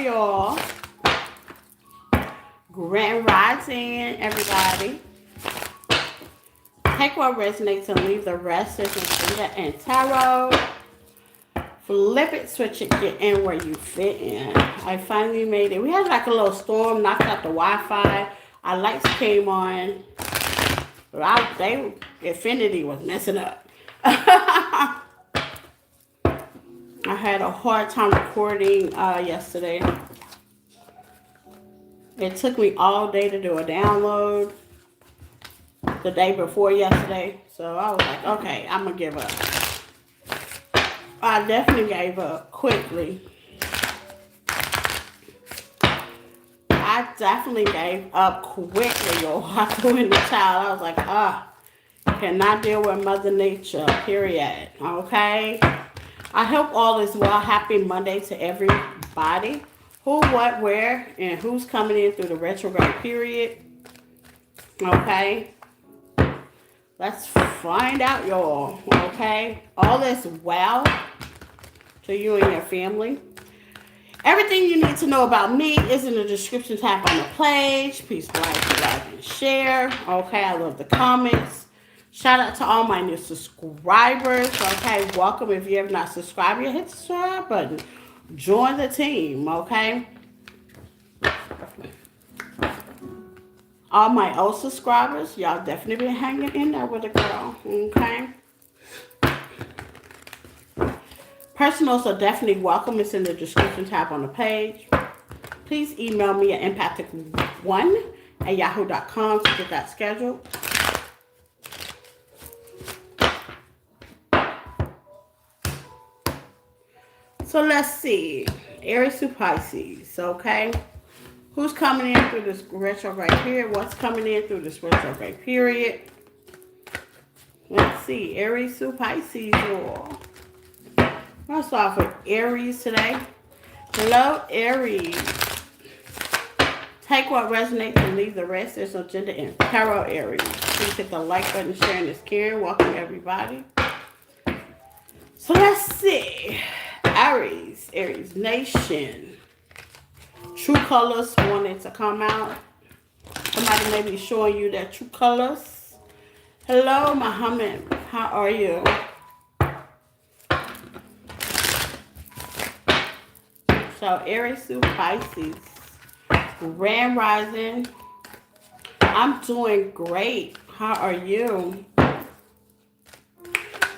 y'all. Grand rising, everybody. Take what resonates and leave the rest. There's Agenda and Tarot. Flip it, switch it, get in where you fit in. I finally made it. We had like a little storm, knocked out the Wi-Fi. Our lights came on. Infinity was messing up. I had a hard time recording yesterday. It took me all day to do a download the day before yesterday. So I was like, okay, I'm going to give up. I definitely gave up quickly. I definitely gave up quickly, y'all. I threw in the towel. I was like, cannot deal with Mother Nature, period. Okay? I hope all is well. Happy Monday to everybody. Who, what, where, and who's coming in through the retrograde period. Okay? Let's find out, y'all. Okay? All is well to you and your family. Everything you need to know about me is in the description tab on the page. Please like, and share. Okay, I love the comments. Shout out to all my new subscribers. Okay, welcome. If you have not subscribed yet, hit the subscribe button. Join the team, okay? All my old subscribers, y'all definitely been hanging in there with the girl, okay? Personals are definitely welcome. It's in the description tab on the page. Please email me at empathic1@yahoo.com to get that scheduled. So let's see. Aries to Pisces, okay? Who's coming in through this retrograde period? What's coming in through this retrograde period? Let's see. Aries to Pisces, y'all. I'll start with Aries today. Hello, Aries. Take what resonates and leave the rest. There's no gender in Tarot, Aries. Please hit the like button, sharing this caring. Welcome, everybody. So let's see. Aries Nation. True colors wanted to come out. Somebody may be showing you their true colors. Hello, Muhammad. How are you? So Aries to Pisces, Grand Rising. I'm doing great. How are you?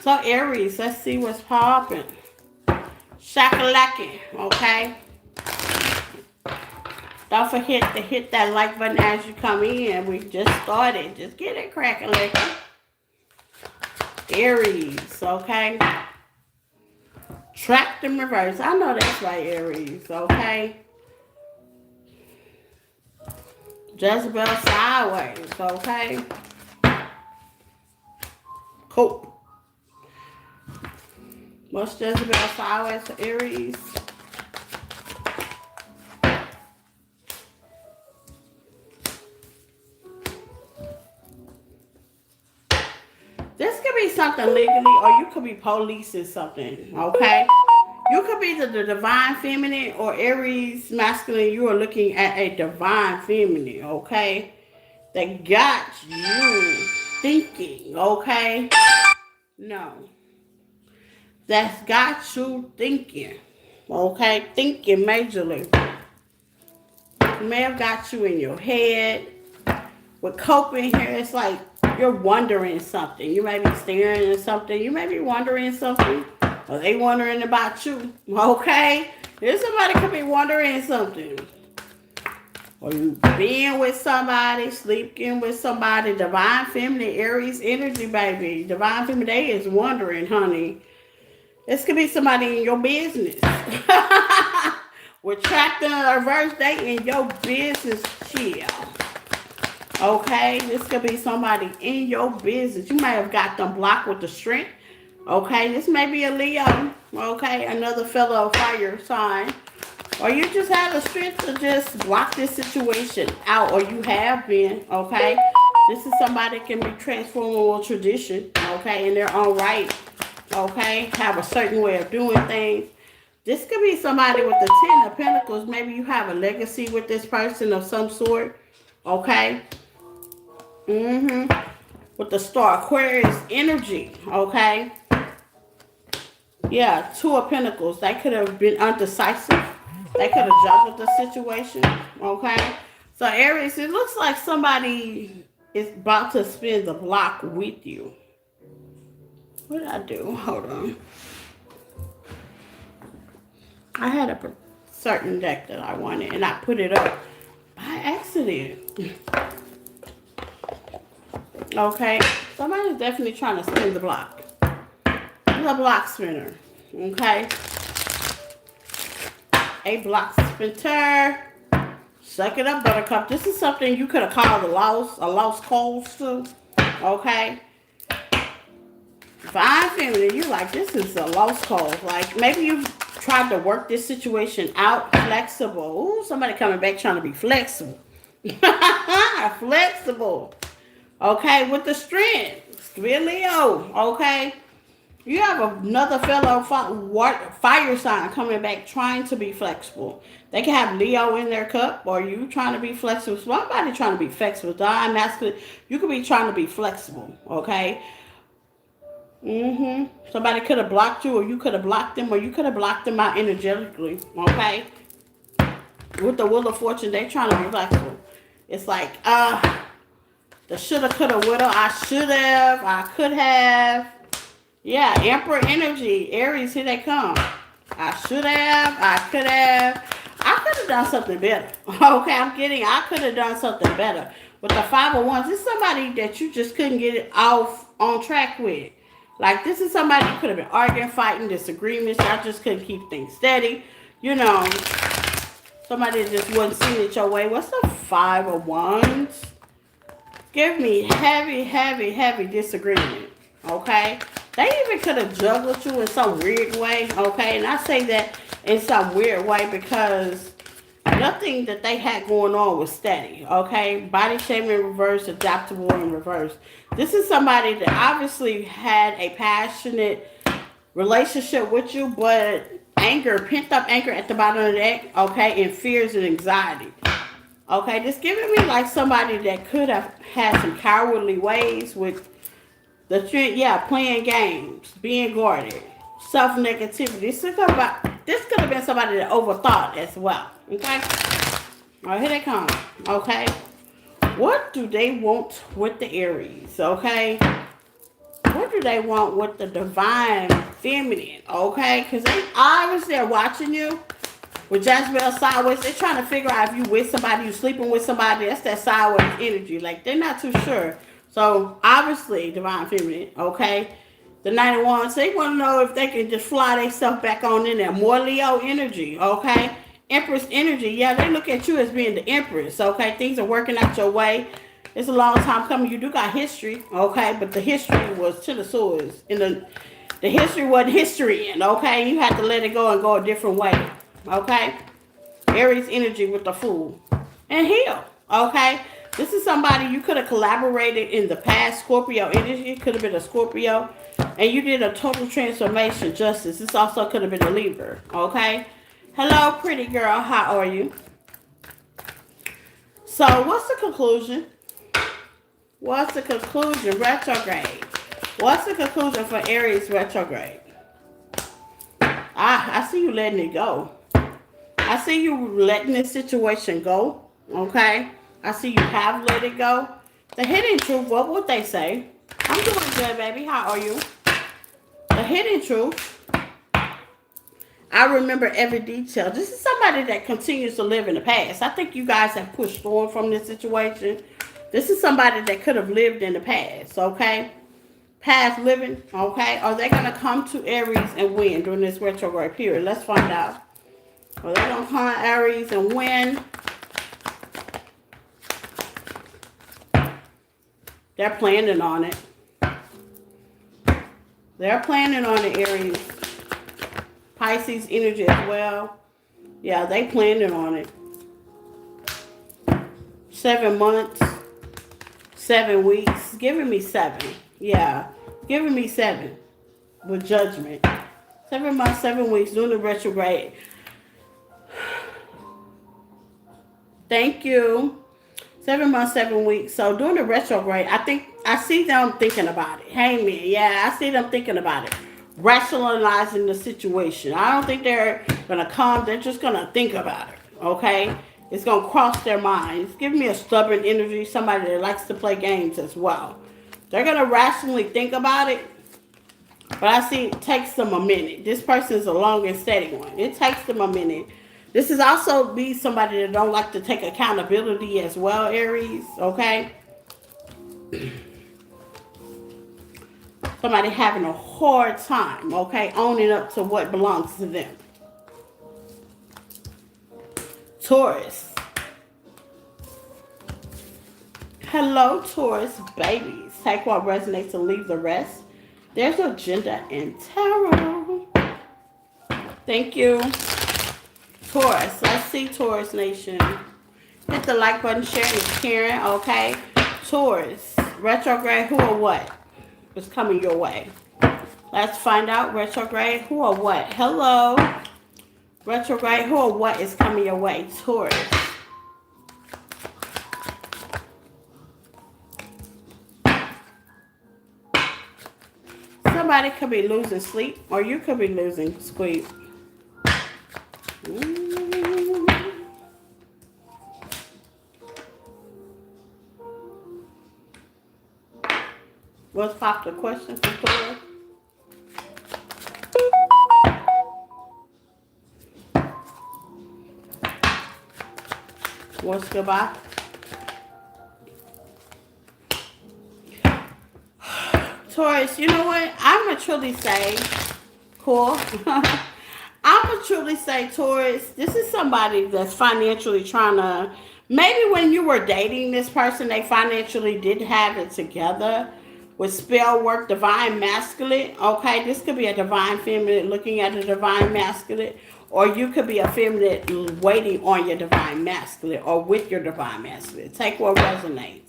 So Aries, let's see what's popping. Shakalaki, okay? Don't forget to hit that like button as you come in. We just started. Just get it cracking, like Aries, okay? Trapped in reverse. I know that's right, Aries, okay? Jezebel sideways, okay? Cool. What's Jezebel sideways for Aries? This could be something legally, or you could be policing something, okay? You could be the divine feminine, or Aries masculine. You are looking at a divine feminine, okay? That got you thinking, okay? No. That's got you thinking, okay? Thinking majorly. May have got you in your head. With coping here, it's like you're wondering something. You may be staring at something. You may be wondering something. Or they wondering about you. Okay? There's somebody could be wondering something. Or you being with somebody, sleeping with somebody. Divine feminine, Aries energy, baby. Divine feminine, they is wondering, honey. This could be somebody in your business. We're trapped in a reverse, they in your business, chill. Okay? This could be somebody in your business. You may have got them blocked with the strength. Okay? This may be a Leo. Okay? Another fellow fire sign. Or you just have the strength to just block this situation out. Or you have been. Okay? This is somebody that can be transformable tradition. Okay? In their own right. Okay? Have a certain way of doing things. This could be somebody with the Ten of Pentacles. Maybe you have a legacy with this person of some sort. Okay. With the Star, Aquarius energy. Okay. Yeah, Two of Pentacles. They could have been undecisive. They could have juggled the situation. Okay. So Aries, it looks like somebody is about to spin the block with you. What did I do? Hold on. I had a certain deck that I wanted, and I put it up by accident. Okay, somebody's definitely trying to spin the block. It's a block spinner. Okay, a block spinner. Suck it up, Buttercup. This is something you could have called a lost cause to. Okay. Fine feminine, you like, this is a lost cause. Like, maybe you've tried to work this situation out. Flexible. Ooh, somebody coming back trying to be flexible. Flexible. Okay, with the strength. Leo. Okay. You have another fellow fire sign coming back trying to be flexible. They can have Leo in their cup, or you trying to be flexible. Somebody trying to be flexible. Divine masculine. You could be trying to be flexible. Okay. Somebody could have blocked you, or you could have blocked them, or you could have blocked them out energetically. Okay. With the Wheel of Fortune, they trying to be flexible. It's like, the shoulda, coulda, woulda. I should have. I could have. Yeah, Emperor energy. Aries, here they come. I should have. I could have. I could have done something better. Okay, I'm kidding. I could have done something better. With the Five of Wands, it's somebody that you just couldn't get it off on track with. Like, this is somebody you could have been arguing, fighting, disagreements. Y'all just couldn't keep things steady. You know, somebody just wasn't seeing it your way. What's the Five of Wands? Give me heavy, heavy, heavy disagreement. Okay? They even could have juggled you in some weird way. Okay? And I say that in some weird way because nothing that they had going on was steady. Okay? Body shaming in reverse, adaptable in reverse. This is somebody that obviously had a passionate relationship with you, but anger, pent up anger at the bottom of the deck, okay, and fears and anxiety. Okay, this giving me like somebody that could have had some cowardly ways with the trend, yeah, playing games, being guarded, self-negativity. This could have been somebody that overthought as well. Okay? All right, here they come. Okay? What do they want with the Aries? Okay? What do they want with the divine feminine? Okay? Because they obviously are watching you. With Jezebel sideways, they're trying to figure out if you with somebody, you sleeping with somebody. That's that sideways energy. Like, they're not too sure. So, obviously, divine feminine, okay? The Knight of Wands, they want to know if they can just fly themselves back on in there. More Leo energy, okay? Empress energy, yeah, they look at you as being the Empress, okay? Things are working out your way. It's a long time coming. You do got history, okay? But the history was to the swords. And the history wasn't history, okay? You have to let it go and go a different way. Okay? Aries energy with the Fool. And heal. Okay? This is somebody you could have collaborated in the past. Scorpio energy. It could have been a Scorpio. And you did a total transformation. Justice. This also could have been a Libra. Okay? Hello, pretty girl. How are you? So, what's the conclusion? What's the conclusion? Retrograde. What's the conclusion for Aries retrograde? I see you letting it go. I see you letting this situation go, okay? I see you have let it go. The hidden truth, what would they say? I'm doing good, baby. How are you? The hidden truth, I remember every detail. This is somebody that continues to live in the past. I think you guys have pushed on from this situation. This is somebody that could have lived in the past, okay? Past living, okay? Are they going to come to Aries and win during this retrograde period? Let's find out. Are they going to come to Aries and win? They're planning on it. They're planning on it, Aries. Pisces energy as well. Yeah, they planning on it. 7 months. 7 weeks. Giving me 7. Yeah. Giving me 7. With judgment. 7 months, 7 weeks, doing the retrograde. Thank you. 7 months, 7 weeks. So during the retrograde, I see them thinking about it. Hey man, yeah, I see them thinking about it. Rationalizing the situation. I don't think they're gonna come, they're just gonna think about it. Okay? It's gonna cross their mind. It's giving me a stubborn energy, somebody that likes to play games as well. They're gonna rationally think about it, but I see it takes them a minute. This person is a long and steady one. It takes them a minute. This is also be somebody that don't like to take accountability as well, Aries, okay? Somebody having a hard time, okay, owning up to what belongs to them. Taurus. Hello, Taurus babies. Take what resonates and leave the rest. There's no gender in tarot. Thank you. Taurus. Let's see, Taurus Nation. Hit the like button, share, and sharing, okay? Taurus. Retrograde, who or what is coming your way? Let's find out. Retrograde, who or what? Hello. Retrograde, who or what is coming your way? Taurus. Somebody could be losing sleep, or you could be losing sleep. What's pop the question for Taurus? What's goodbye? Taurus, you know what? I'm going to truly say, cool. I'm going to truly say, Taurus, this is somebody that's financially trying to, maybe when you were dating this person, they financially did have it together with spell work, divine masculine. Okay, this could be a divine feminine looking at a divine masculine, or you could be a feminine waiting on your divine masculine or with your divine masculine. Take what resonates.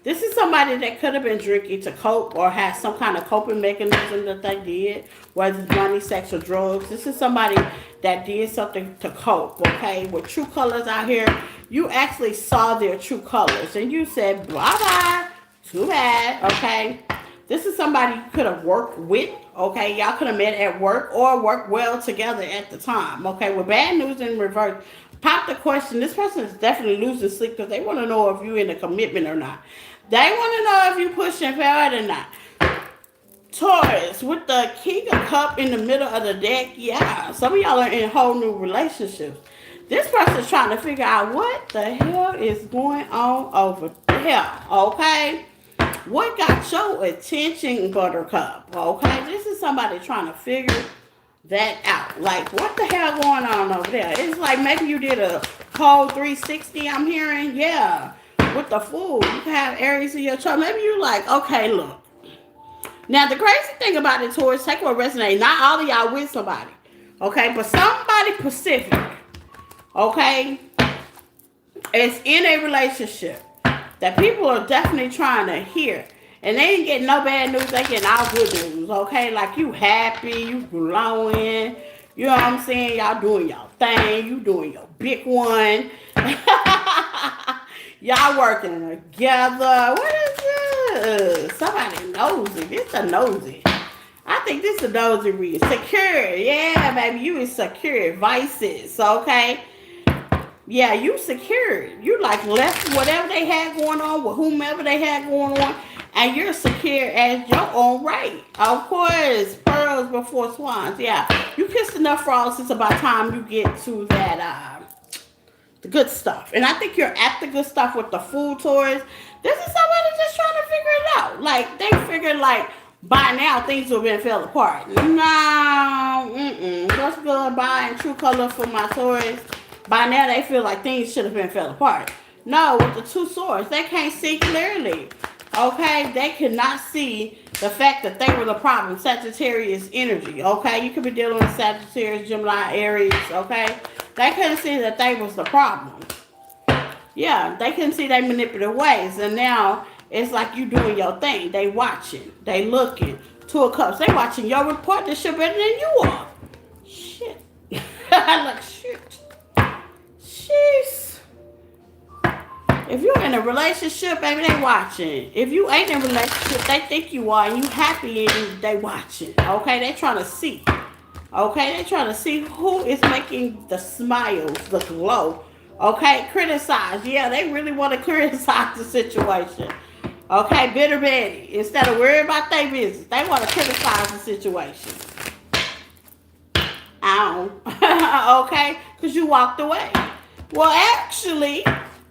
This is somebody that could have been drinking to cope or has some kind of coping mechanism that they did, whether it's money, sex, or drugs. This is somebody that did something to cope, okay? With true colors out here, you actually saw their true colors and you said, bye-bye, too bad, okay? This is somebody you could have worked with, okay? Y'all could have met at work or worked well together at the time, okay? With bad news in reverse, pop the question. This person is definitely losing sleep because they want to know if you're in a commitment or not. They want to know if you're pushing forward or not. Taurus, with the King of Cups in the middle of the deck, yeah. Some of y'all are in whole new relationships. This person's trying to figure out what the hell is going on over here, okay? What got your attention, Buttercup, okay? This is somebody trying to figure that out. Like, what the hell going on over there? It's like maybe you did a whole 360, I'm hearing. Yeah. With the Fool, you can have Aries in your chart. Maybe you like, okay, look. Now, the crazy thing about it, Taurus, take what resonates. Not all of y'all with somebody, okay? But somebody specific, okay, is in a relationship that people are definitely trying to hear. And they ain't getting no bad news. They getting all good news, okay? Like, you happy, you glowing. You know what I'm saying? Y'all doing y'all thing. You doing your big one. Y'all working together. What is this? Somebody nosy. This a nosy. I think this is a nosy read. Secure. Yeah, baby. You is secure. Vices. Okay? Yeah, you secure. You like left whatever they had going on with whomever they had going on. And you're secure as your own right. Of course. Pearls before swans. Yeah. You kissed enough frogs. It's about time you get to that the good stuff. And I think you're at the good stuff with the Fool, Taurus. This is somebody just trying to figure it out. Like, they figured, like, by now things would have been fell apart. No, What's good? Bye and true color for my Taurus. By now they feel like things should have been fell apart. No, with the two swords, they can't see clearly. Okay? They cannot see the fact that they were the problem. Sagittarius energy. Okay? You could be dealing with Sagittarius, Gemini, Aries. Okay? They couldn't see that they was the problem. Yeah, they couldn't see their manipulative ways. And now it's like you doing your thing. They watching. They looking. Two of Cups. They watching your partnership better than you are. relationship, baby, they watching. If you ain't in a relationship, they think you are, and you happy, and they watching. Okay, they trying to see. Okay, they trying to see who is making the smiles, the glow. Okay, criticize. Yeah, they really want to criticize the situation. Okay, bitter Betty. Instead of worrying about their business, they want to criticize the situation. Ow. Okay, because you walked away. Well, actually,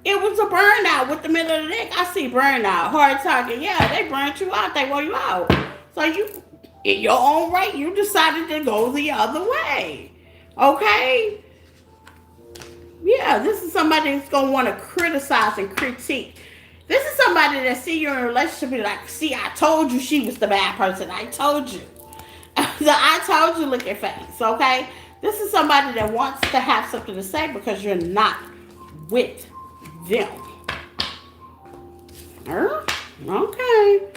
it was a burnout with the middle of the neck. I see burnout, hard target. Yeah, they burnt you out. They wore you out. So you, in your own right, you decided to go the other way. Okay? Yeah, this is somebody that's going to want to criticize and critique. This is somebody that see you in a relationship and like, see, I told you she was the bad person. I told you. The I told you looking face, okay? This is somebody that wants to have something to say because you're not with them. Okay.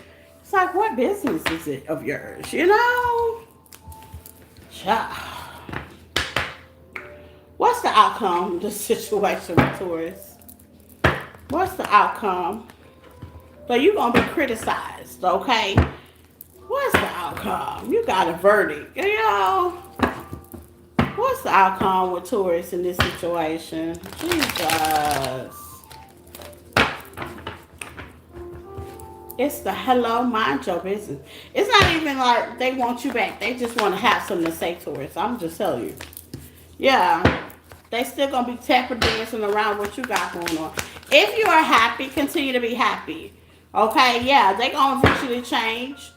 It's like, what business is it of yours, you know? What's the outcome of the situation with Taurus? What's the outcome? So you're going to be criticized, okay? What's the outcome? You got a verdict, you know? What's the outcome with Taurus in this situation? Jesus. It's the hello, mind your business. It's not even like they want you back. They just want to have something to say, Taurus. I'm just telling you. Yeah. They still going to be tapping, dancing around what you got going on. If you are happy, continue to be happy. Okay? Yeah, they going to eventually change.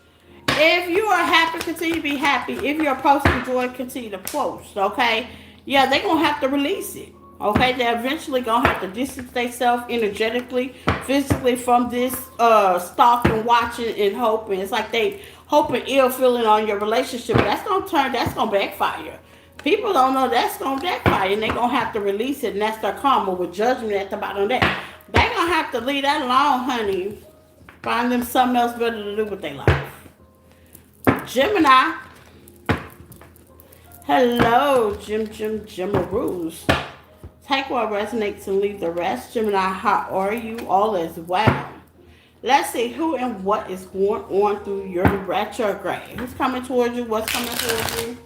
If you are happy, continue to be happy. If you're posting joy, continue to post, okay? Yeah, they're going to have to release it, okay? They're eventually going to have to distance themselves energetically, physically from this stalking, watching, and hoping. It's like they hoping ill feeling on your relationship. That's going to backfire. People don't know that's going to backfire, and they're going to have to release it, and that's their karma with judgment at the bottom of that. They're going to have to leave that alone, honey. Find them something else better to do with their life. Gemini. Hello, Jimaroos. Take what resonates and leave the rest. Gemini, how are you? All is well. Let's see who and what is going on through your retrograde. Who's coming towards you? What's coming towards you?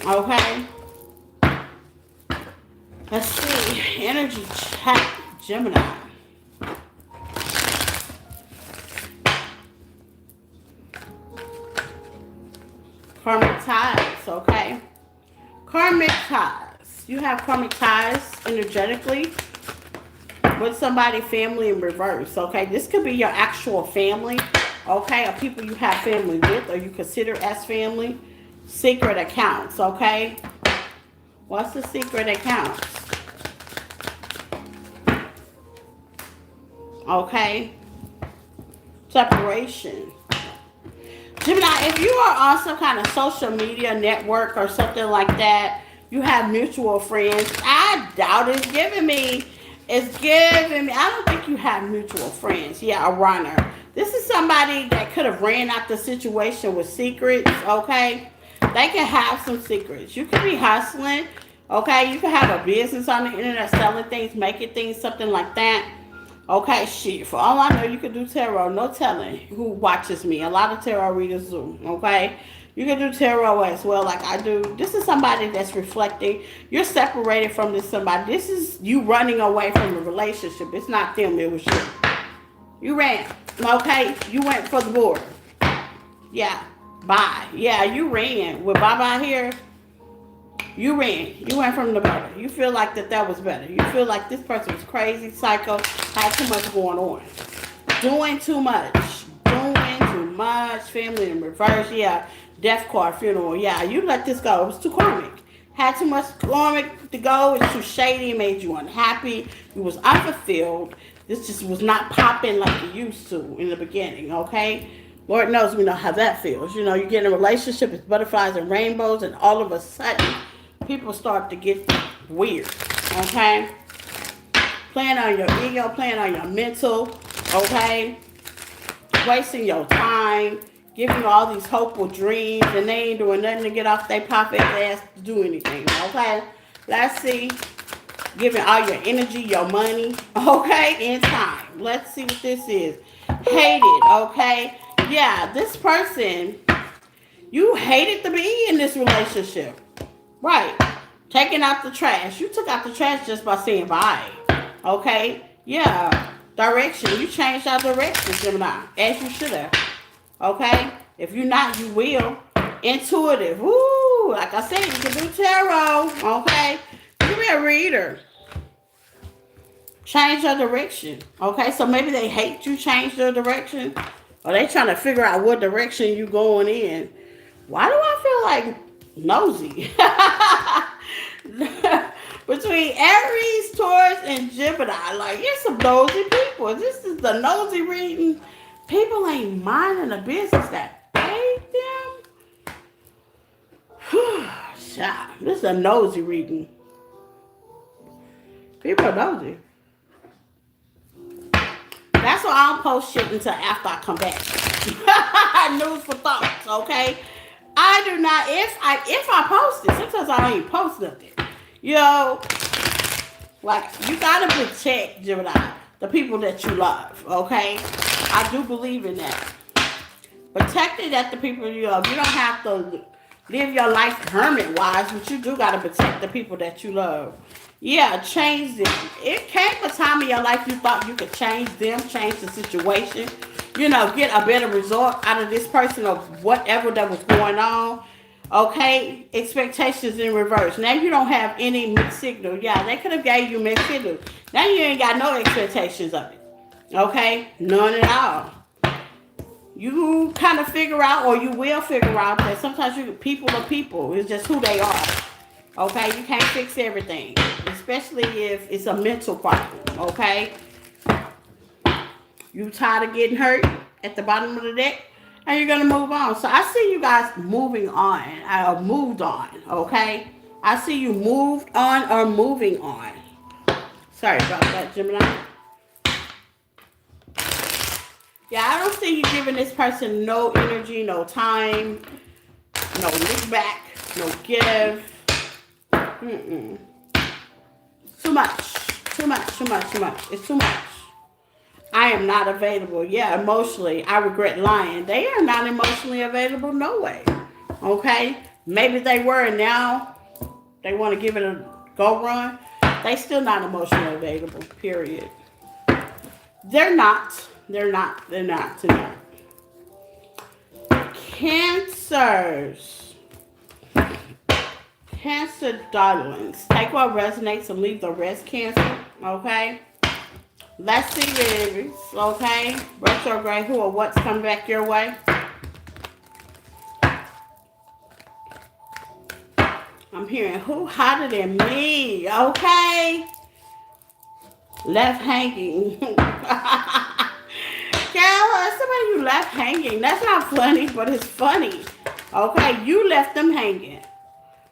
Okay. Let's see. Energy check, Gemini. Karmic ties, okay? Karmic ties. You have karmic ties energetically with somebody, family in reverse, okay? This could be your actual family, okay? Or people you have family with or you consider as family. Secret accounts, okay? What's the secret accounts? Okay? Separation. Gemini, if you are on some kind of social media network or something like that, you have mutual friends. I doubt it's giving me. I don't think you have mutual friends. Yeah, a runner. This is somebody that could have ran out the situation with secrets, okay? They can have some secrets. You could be hustling, okay? You can have a business on the internet, selling things, making things, something like that. Okay, shit. For all I know, you can do tarot. No telling who watches me. A lot of tarot readers do, okay? You can do tarot as well like I do. This is somebody that's reflecting. You're separated from this somebody. This is you running away from the relationship. It's not them. It was you. You ran, okay? You went for the border. Yeah, bye. Yeah, you ran. With bye-bye here, you ran. You went from the border. You feel like that was better. You feel like this person was crazy, psycho, had too much going on. Doing too much. Family in reverse. Yeah. Death card, funeral. Yeah. You let this go. It was too karmic. Had too much karmic to go. It's too shady. It made you unhappy. You was unfulfilled. This just was not popping like you used to in the beginning. Okay. Lord knows we know how that feels. You know, you get in a relationship, it's butterflies and rainbows, and all of a sudden, people start to get weird, okay? Playing on your ego, playing on your mental, okay? Wasting your time, giving you all these hopeful dreams, and they ain't doing nothing to get off their pocket ass to do anything, okay? Let's see giving all your energy, your money, okay, and time. Let's see what this is. Hated, okay? Yeah, this person, you hated to be in this relationship. Right. Taking out the trash. You took out the trash just by saying bye. Okay? Yeah. Direction. You changed our direction, Gemini. As you should have. Okay? If you're not, you will. Intuitive. Woo! Like I said, you can do tarot. Okay? You can be a reader. Change your direction. Okay? So maybe they hate you change their direction. Or they trying to figure out what direction you going in. Why do I feel like nosy? Between Aries, Taurus, and Gemini. Like, you're some nosy people. This is the nosy reading. People ain't minding the business that paid them. This is a nosy reading. People are nosy. That's why I don't post shit until after I come back. News for thoughts, okay? I do not, if I post it, sometimes I don't even post nothing. You know, like, you gotta protect, Gemini, the people that you love, okay? I do believe in that. Protecting that the people you love. You don't have to live your life hermit-wise, but you do gotta protect the people that you love. Yeah, change them. It came a time in your life you thought you could change them, change the situation, you know, get a better result out of this person or whatever that was going on. Okay, expectations in reverse. Now you don't have any mixed signal. Yeah, they could have gave you mixed signal. Now you ain't got no expectations of it. Okay, none at all. You kind of figure out, or you will figure out, that sometimes people are people. It's just who they are. Okay, you can't fix everything, especially if it's a mental problem. Okay, you tired of getting hurt at the bottom of the deck, and you're gonna move on. So I see you guys moving on, moved on. Okay, I see you moved on or moving on. Sorry about that, Gemini. Yeah, I don't see you giving this person no energy, no time, no look back, no give. Too much. It's too much. I am not available. Yeah, emotionally, I regret lying. They are not emotionally available, no way. Okay? Maybe they were, and now they want to give it a go run. They still not emotionally available, period. They're not. Tonight. Cancer darlings. Take what resonates and leave the rest, Cancer. Okay? Let's see, babies. Okay? Retrograde, who or what's coming back your way? I'm hearing who hotter than me. Okay? Left hanging. Carol, somebody you left hanging. That's not funny, but it's funny. Okay? You left them hanging.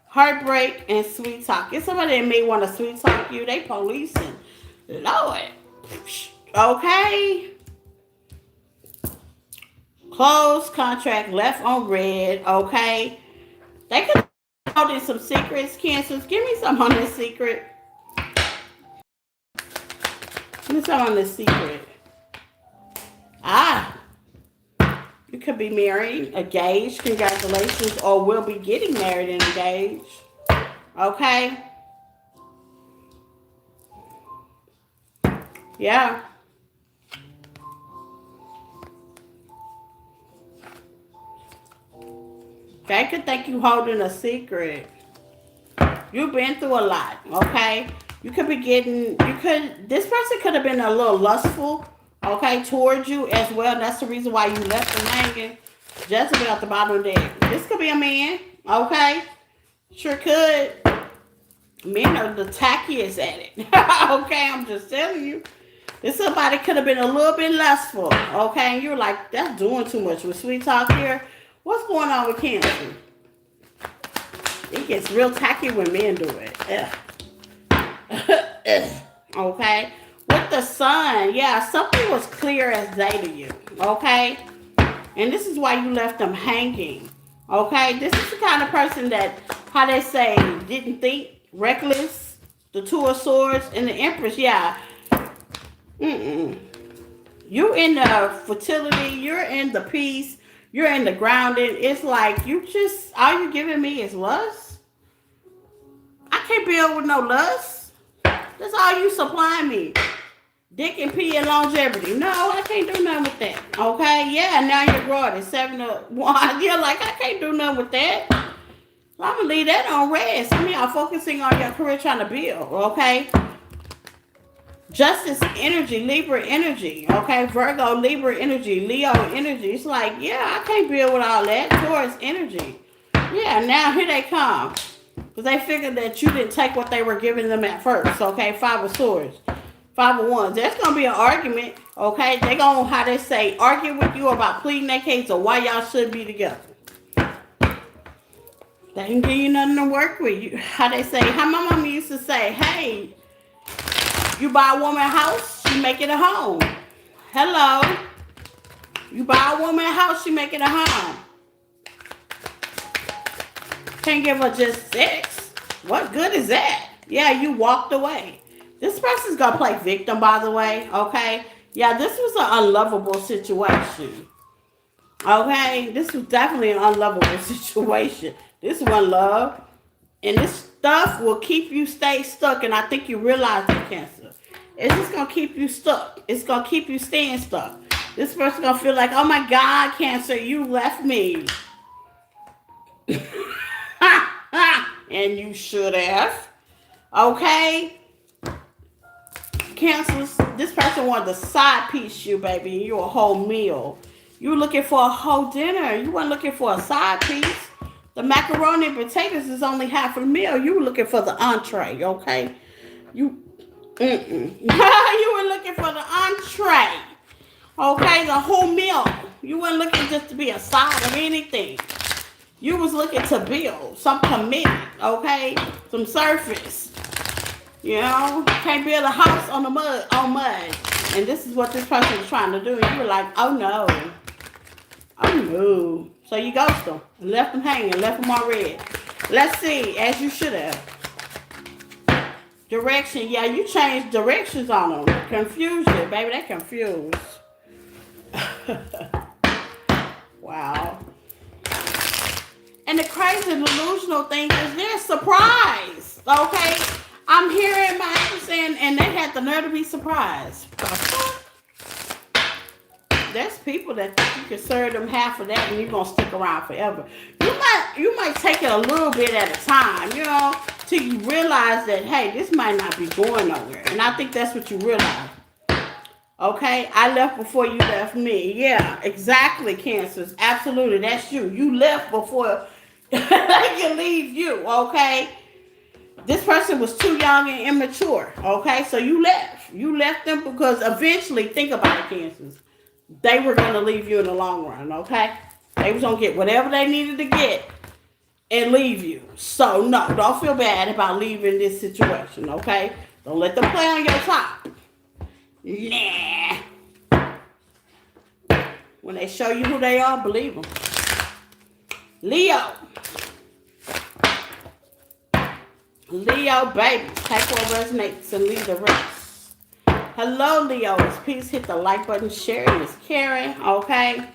Heartbreak and sweet talk. If somebody that may want to sweet talk you, they policing. Lord. Okay. Closed contract left on red. Okay. They could hold in some secrets, Cancers. Give me some on this secret. Give me some on this secret. You could be married, engaged, congratulations, or will be getting married and engaged. Okay? Yeah. They could think you holding a secret. You've been through a lot, okay? You could be getting, this person could have been a little lustful, okay, towards you as well. That's the reason why you left them hanging. Jezebel at the bottom of the deck. This could be a man, okay? Sure could. Men are the tackiest at it. Okay, I'm just telling you. This somebody could have been a little bit lustful, okay? And you're like, that's doing too much with sweet talk here. What's going on with Cancer? It gets real tacky when men do it. Okay? With the sun, yeah, something was clear as day to you, okay? And this is why you left them hanging, okay? This is the kind of person that, how they say, didn't think, reckless, The Two of Swords and the Empress, yeah. You in the fertility, you're in the peace, you're in the grounding. It's like you just, all you giving me is lust. I can't build with no lust. That's all you supplying me. Dick and pee and longevity. No, I can't do nothing with that. Okay? Yeah, now you're growing at 7 to 1. You're like, I can't do nothing with that. So I'm going to leave that on rest. Some of y'all focusing on your career trying to build. Okay? Justice energy, Libra energy. Okay? Virgo, Libra energy, Leo energy. It's like, yeah, I can't build with all that. Taurus energy. Yeah, now here they come. Because they figured that you didn't take what they were giving them at first. Okay? 5 of Swords. 5 of Wands. There's going to be an argument, okay? They're going to, how they say, argue with you about pleading their case or why y'all should be together. They ain't give you nothing to work with. You, how they say, how my mama used to say, hey, you buy a woman a house, she make it a home. Hello. You buy a woman a house, she make it a home. Can't give her just sex. What good is that? Yeah, you walked away. This person's going to play victim, by the way, okay? Yeah, this was an unlovable situation, okay? This was definitely an unlovable situation. This one love, and this stuff will keep you stay stuck, and I think you realize that, Cancer. It's just going to keep you stuck. It's going to keep you staying stuck. This person's going to feel like, oh, my God, Cancer, you left me. And you should have, okay? Cancers, this person wanted to side piece you, baby. You a whole meal. You were looking for a whole dinner. You weren't looking for a side piece. The macaroni and potatoes is only half a meal. You were looking for the entree, okay? You were looking for the entree, okay? The whole meal. You weren't looking just to be a side of anything. You was looking to build some commitment, okay? Some surface. You know, can't build a house on mud. And this is what this person was trying to do. And you were like, oh no. Oh no. So you ghosted them. And left them hanging. Left them on red. Let's see. As you should have. Direction. Yeah, you changed directions on them. Confusion. Baby, they confused. Wow. And the crazy delusional thing is they're surprised. Okay? I'm hearing my husband saying, and they had the nerve to be surprised. There's people that think you can serve them half of that and you're going to stick around forever. You might take it a little bit at a time, you know, till you realize that, hey, this might not be going nowhere. And I think that's what you realize. Okay? I left before you left me. Yeah, exactly, Cancers. Absolutely, that's you. You left before they can leave you, okay? This person was too young and immature, okay? So you left. You left them because eventually, think about it, Cancers, they were going to leave you in the long run, okay? They was going to get whatever they needed to get and leave you. So, no, don't feel bad about leaving this situation, okay? Don't let them play on your top. Nah. When they show you who they are, believe them. Leo. Leo, baby, take what resonates and leave the rest. Hello, Leos. Please hit the like button. Sharing is caring, okay?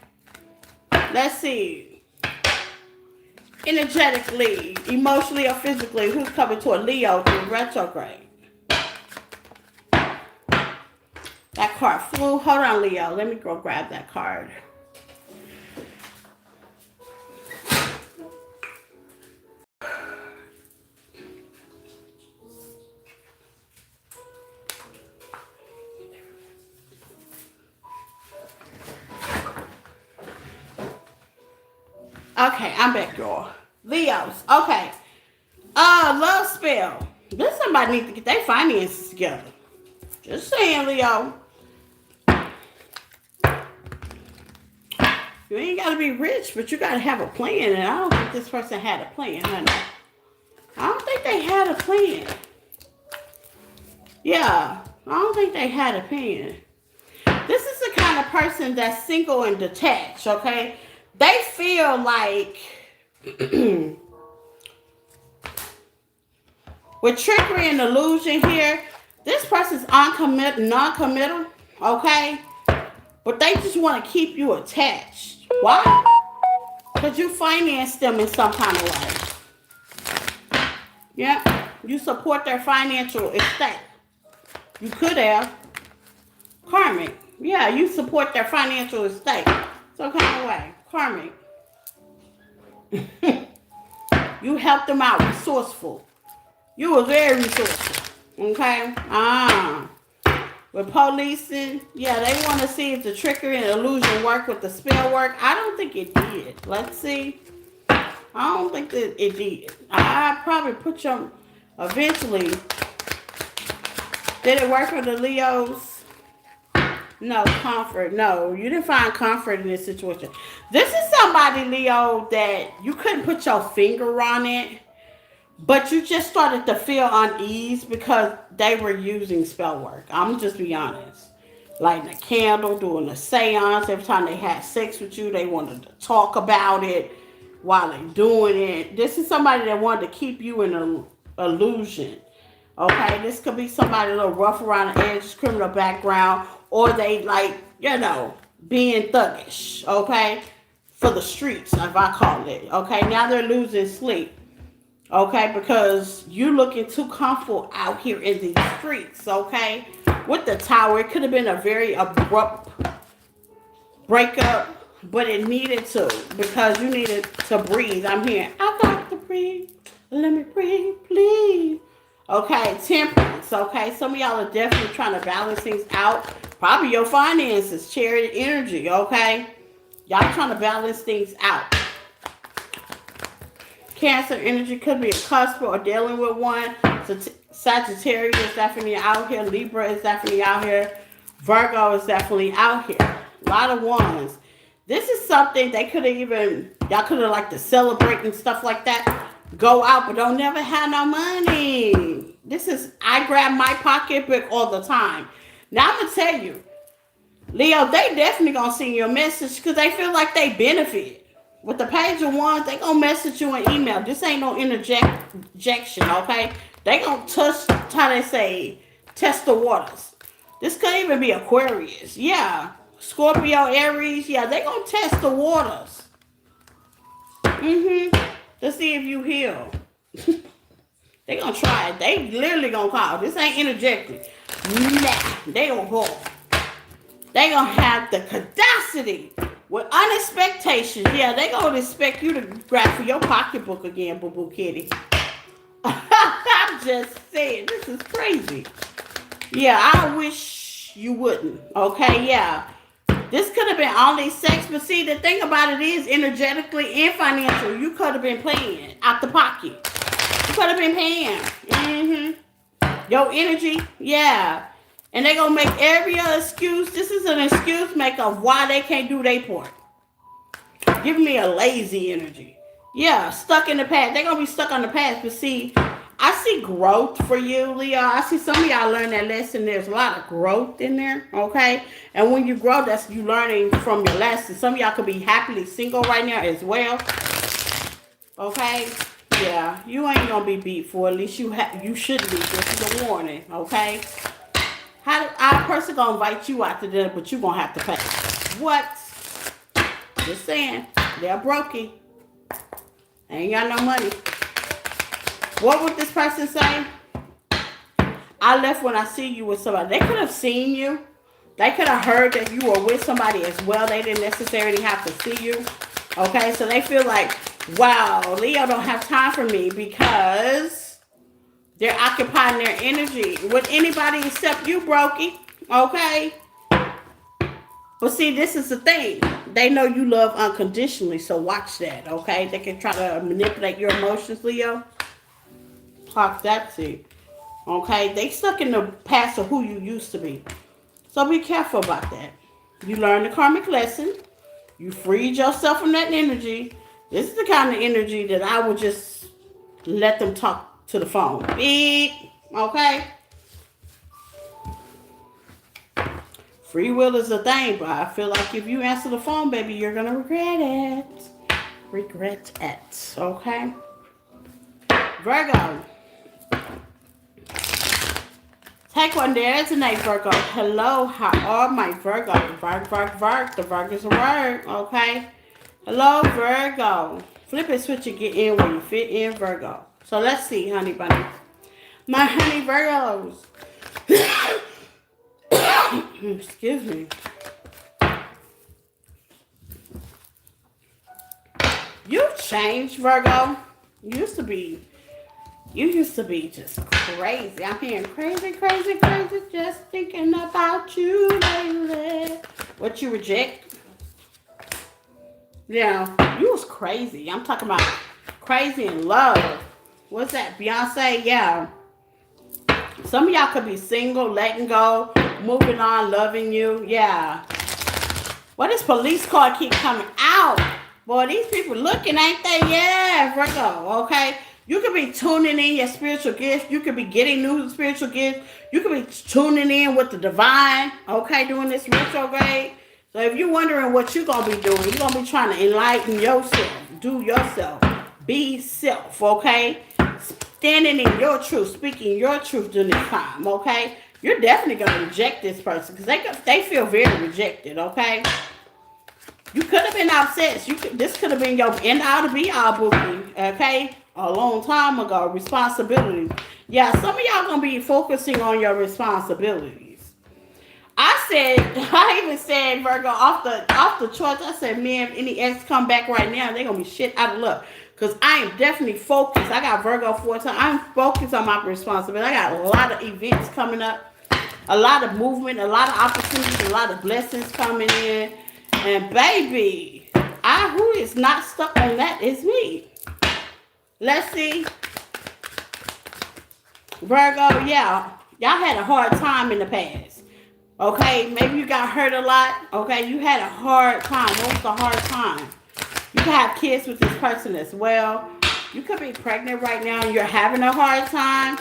Let's see. Energetically, emotionally, or physically, who's coming to a Leo through retrograde? That card flew. Hold on, Leo. Let me go grab that card. Okay, I'm back, y'all. Leos. Okay. Love spell. This somebody needs to get their finances together. Just saying, Leo. You ain't got to be rich, but you got to have a plan. And I don't think this person had a plan, honey. I don't think they had a plan. Yeah, I don't think they had a plan. This is the kind of person that's single and detached, okay? They feel like With trickery and illusion here, this person's non-committal, okay? But they just want to keep you attached. Why? Because you finance them in some kind of way. Yeah, you support their financial estate. You could have. Karmic. Yeah, you support their financial estate. Some kind of way. Karmic. You help them out. Resourceful. You were very resourceful. Okay? With policing, yeah, they want to see if the trickery and illusion work with the spell work. I don't think it did. Let's see. I don't think that it did. I probably put you eventually. Did it work for the Leos? No, comfort. No, you didn't find comfort in this situation. This is somebody, Leo, that you couldn't put your finger on it, but you just started to feel unease because they were using spell work. I'm just be honest. Lighting a candle, doing a seance. Every time they had sex with you, they wanted to talk about it while they're doing it. This is somebody that wanted to keep you in an illusion. Okay, this could be somebody a little rough around the edges, criminal background, or they like, being thuggish, okay, for the streets, if I call it. Okay, now they're losing sleep. Okay, because you looking too comfortable out here in these streets, okay? With the tower, it could have been a very abrupt breakup, but it needed to, because you needed to breathe. I'm here. I got to breathe. Let me breathe, please. Okay, temperance, okay? Some of y'all are definitely trying to balance things out. Probably your finances, charity energy, okay? Y'all trying to balance things out. Cancer energy could be a cusp or dealing with one. So Sagittarius is definitely out here. Libra is definitely out here. Virgo is definitely out here. A lot of ones. This is something they could have y'all could have liked to celebrate and stuff like that. Go out, but don't never have no money. This is, I grab my pocketbook all the time. Now I'm going to tell you, Leo, they definitely going to send you a message because they feel like they benefit. With the page of wands, they gonna message you an email. This ain't no interjection, okay? They gonna how they say, test the waters. This could even be Aquarius. Yeah. Scorpio, Aries, yeah, they gonna test the waters. To see if you heal. They gonna try it. They literally gonna call. This ain't interjecting. Nah, they gonna call. They gonna have the capacity. With unexpectations, yeah, they gonna expect you to grab for your pocketbook again, boo boo kitty. I'm just saying, this is crazy. Yeah, I wish you wouldn't. Okay, yeah. This could have been only sex, but see, the thing about it is, energetically and financial, you could have been paying out the pocket. You could have been paying. Your energy, yeah. And they gonna make every other excuse. This is an excuse maker of why they can't do their part. Give me a lazy energy. Yeah, stuck in the past. They're gonna be stuck on the past. But see, I see growth for you, Leo. I see some of y'all learn that lesson. There's a lot of growth in there, okay? And when you grow, that's you learning from your lesson. Some of y'all could be happily single right now as well. Okay? Yeah, you ain't gonna be beat for. At least you should be. This is a warning, okay? Our person gonna invite you out to dinner, but you gonna have to pay. What? Just saying, they're brokey. They ain't got no money. What would this person say? I left when I see you with somebody. They could have seen you. They could have heard that you were with somebody as well. They didn't necessarily have to see you. Okay, so they feel like, wow, Leo don't have time for me because they're occupying their energy with anybody except you, brokey. Okay? But see, this is the thing. They know you love unconditionally, so watch that, okay? They can try to manipulate your emotions, Leo. Talk that to. Okay? They stuck in the past of who you used to be. So be careful about that. You learned the karmic lesson. You freed yourself from that energy. This is the kind of energy that I would just let them talk to the phone. Beep. Okay? Free will is a thing, but I feel like if you answer the phone, baby, you're going to regret it. Regret it. Okay? Virgo. Take one there tonight, Virgo. Hello, how are my Virgo? Virg. The Virg is a word, okay? Hello, Virgo. Flip it, switch it, get in where you fit in, Virgo. So let's see, honey bunny. My honey Virgos. Excuse me. You've changed, Virgo. You used to be just crazy. I'm hearing crazy, just thinking about you lately. What you reject? Yeah, you was crazy. I'm talking about crazy in love. What's that? Beyonce? Yeah. Some of y'all could be single, letting go, moving on, loving you. Yeah. Why this police car keep coming out? Boy, these people looking, ain't they? Yeah, Virgo, okay? You could be tuning in your spiritual gifts. You could be getting new spiritual gifts. You could be tuning in with the divine, okay, doing this retrograde. So if you're wondering what you're going to be doing, you're going to be trying to enlighten yourself. Do yourself. Be self, okay? Standing in your truth, speaking your truth during this time, okay? You're definitely going to reject this person because they feel very rejected, okay? You could have been upset. This could have been your end all to be all booking, okay? A long time ago. Responsibility. Yeah, some of y'all going to be focusing on your responsibilities. I even said, Virgo, off the charts, I said, man, if any ex come back right now, they're going to be shit out of luck. Because I am definitely focused. I got Virgo 4 times. I'm focused on my responsibility. I got a lot of events coming up. A lot of movement. A lot of opportunities. A lot of blessings coming in. And baby, who is not stuck on that is me. Let's see. Virgo, yeah. Y'all had a hard time in the past. Okay, maybe you got hurt a lot. Okay, you had a hard time. What was the hard time? You could have kids with this person as well. You could be pregnant right now and you're having a hard time.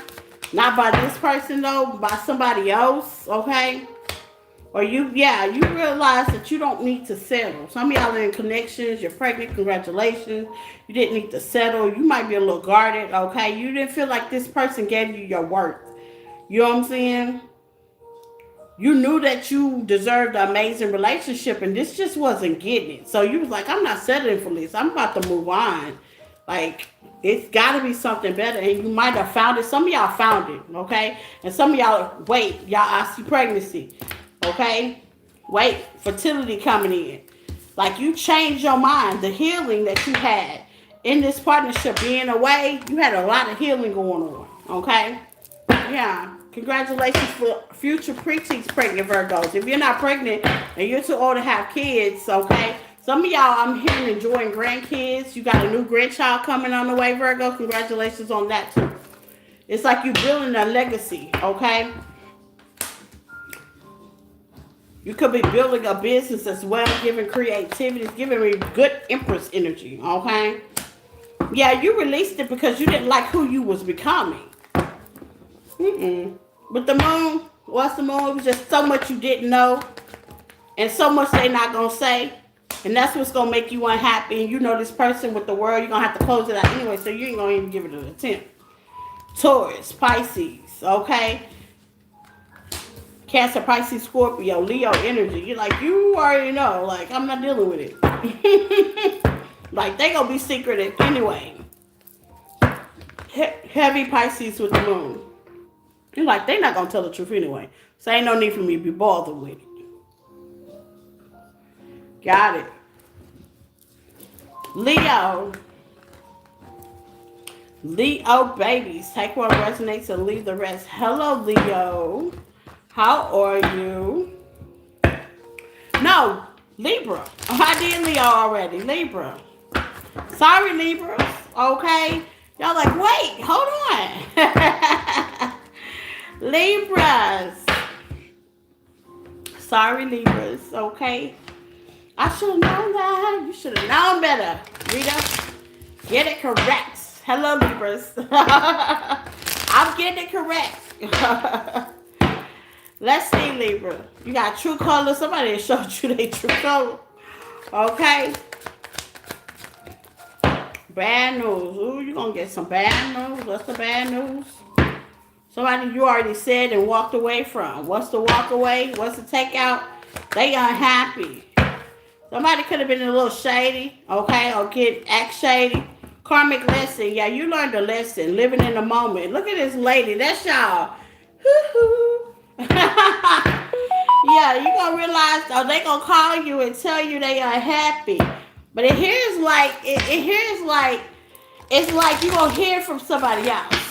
Not by this person though, by somebody else, okay? Or you realize that you don't need to settle. Some of y'all are in connections, you're pregnant, congratulations. You didn't need to settle. You might be a little guarded, okay? You didn't feel like this person gave you your worth. You know what I'm saying? You knew that you deserved an amazing relationship and this just wasn't getting it. So you was like, I'm not settling for this. I'm about to move on. Like, it's got to be something better. And you might have found it. Some of y'all found it, okay? And some of y'all, wait, y'all, I see pregnancy, okay? Wait, fertility coming in. Like, you changed your mind. The healing that you had in this partnership being away, you had a lot of healing going on, okay? Yeah. Congratulations for future preteens pregnant Virgos. If you're not pregnant and you're too old to have kids, okay? Some of y'all, I'm hearing enjoying grandkids. You got a new grandchild coming on the way, Virgo. Congratulations on that, too. It's like you're building a legacy, okay? You could be building a business as well, giving creativity, giving me good Empress energy, okay? Yeah, you released it because you didn't like who you was becoming. But the moon, what's the moon? It was just so much you didn't know. And so much they not going to say. And that's what's going to make you unhappy. And you know this person with the world, you're going to have to close it out anyway. So you ain't going to even give it an attempt. Taurus, Pisces, okay? Cancer, Pisces, Scorpio, Leo energy. You're like, you already know. Like, I'm not dealing with it. Like, they going to be secretive anyway. Heavy Pisces with the moon. You're like, they're not going to tell the truth anyway. So ain't no need for me to be bothered with it. Got it. Leo. Leo babies. Take what resonates and leave the rest. Hello, Leo. How are you? No, Libra. Oh, I did Leo already. Libra. Sorry, Libras. Okay. Y'all like, wait, hold on. Libras. Sorry, Libras. Okay. I should have known that. You should have known better. Rita, get it correct. Hello, Libras. I'm getting it correct. Let's see, Libra. You got true color. Somebody showed you their true color. Okay. Bad news. Ooh, you're going to get some bad news. What's the bad news? Somebody you already said and walked away from. What's the walk away? What's the takeout? They unhappy. Somebody could have been a little shady, okay, or act shady. Karmic lesson. Yeah, you learned a lesson. Living in the moment. Look at this lady. That's y'all. Yeah, you gonna realize, oh, they gonna call you and tell you they are happy. But it here's like, it's like you gonna hear from somebody else.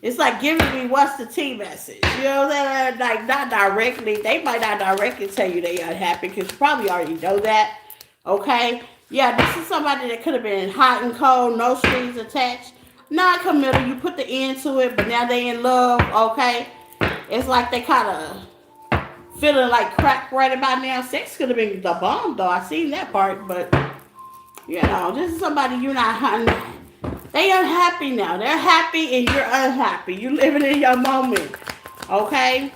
It's like giving me what's the tea message. You know what I'm saying? Like not directly. They might not directly tell you they unhappy because you probably already know that. Okay? Yeah, this is somebody that could have been hot and cold, no strings attached. Non-committal, you put the end to it, but now they in love, okay? It's like they kind of feeling like crap right about now. Sex could have been the bomb, though. I seen that part, but, you know, this is somebody you're not hunting. They unhappy now. They're happy and you're unhappy. You living in your moment, okay?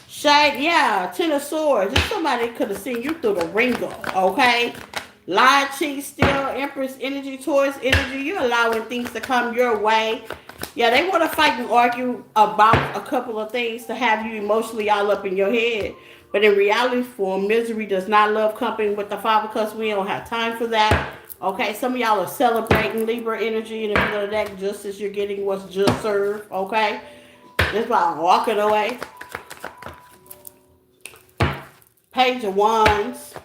Shade, yeah, Ten of Swords. This somebody could have seen you through the ringer, okay? Lie, cheat, steal, Empress energy, Taurus energy. You're allowing things to come your way. Yeah, they want to fight and argue about a couple of things to have you emotionally all up in your head. But in reality form, misery does not love company with the Five of Cups. We don't have time for that. Okay, some of y'all are celebrating Libra energy in the middle of that just as you're getting what's just served. Okay, just by walking away. Page of Wands.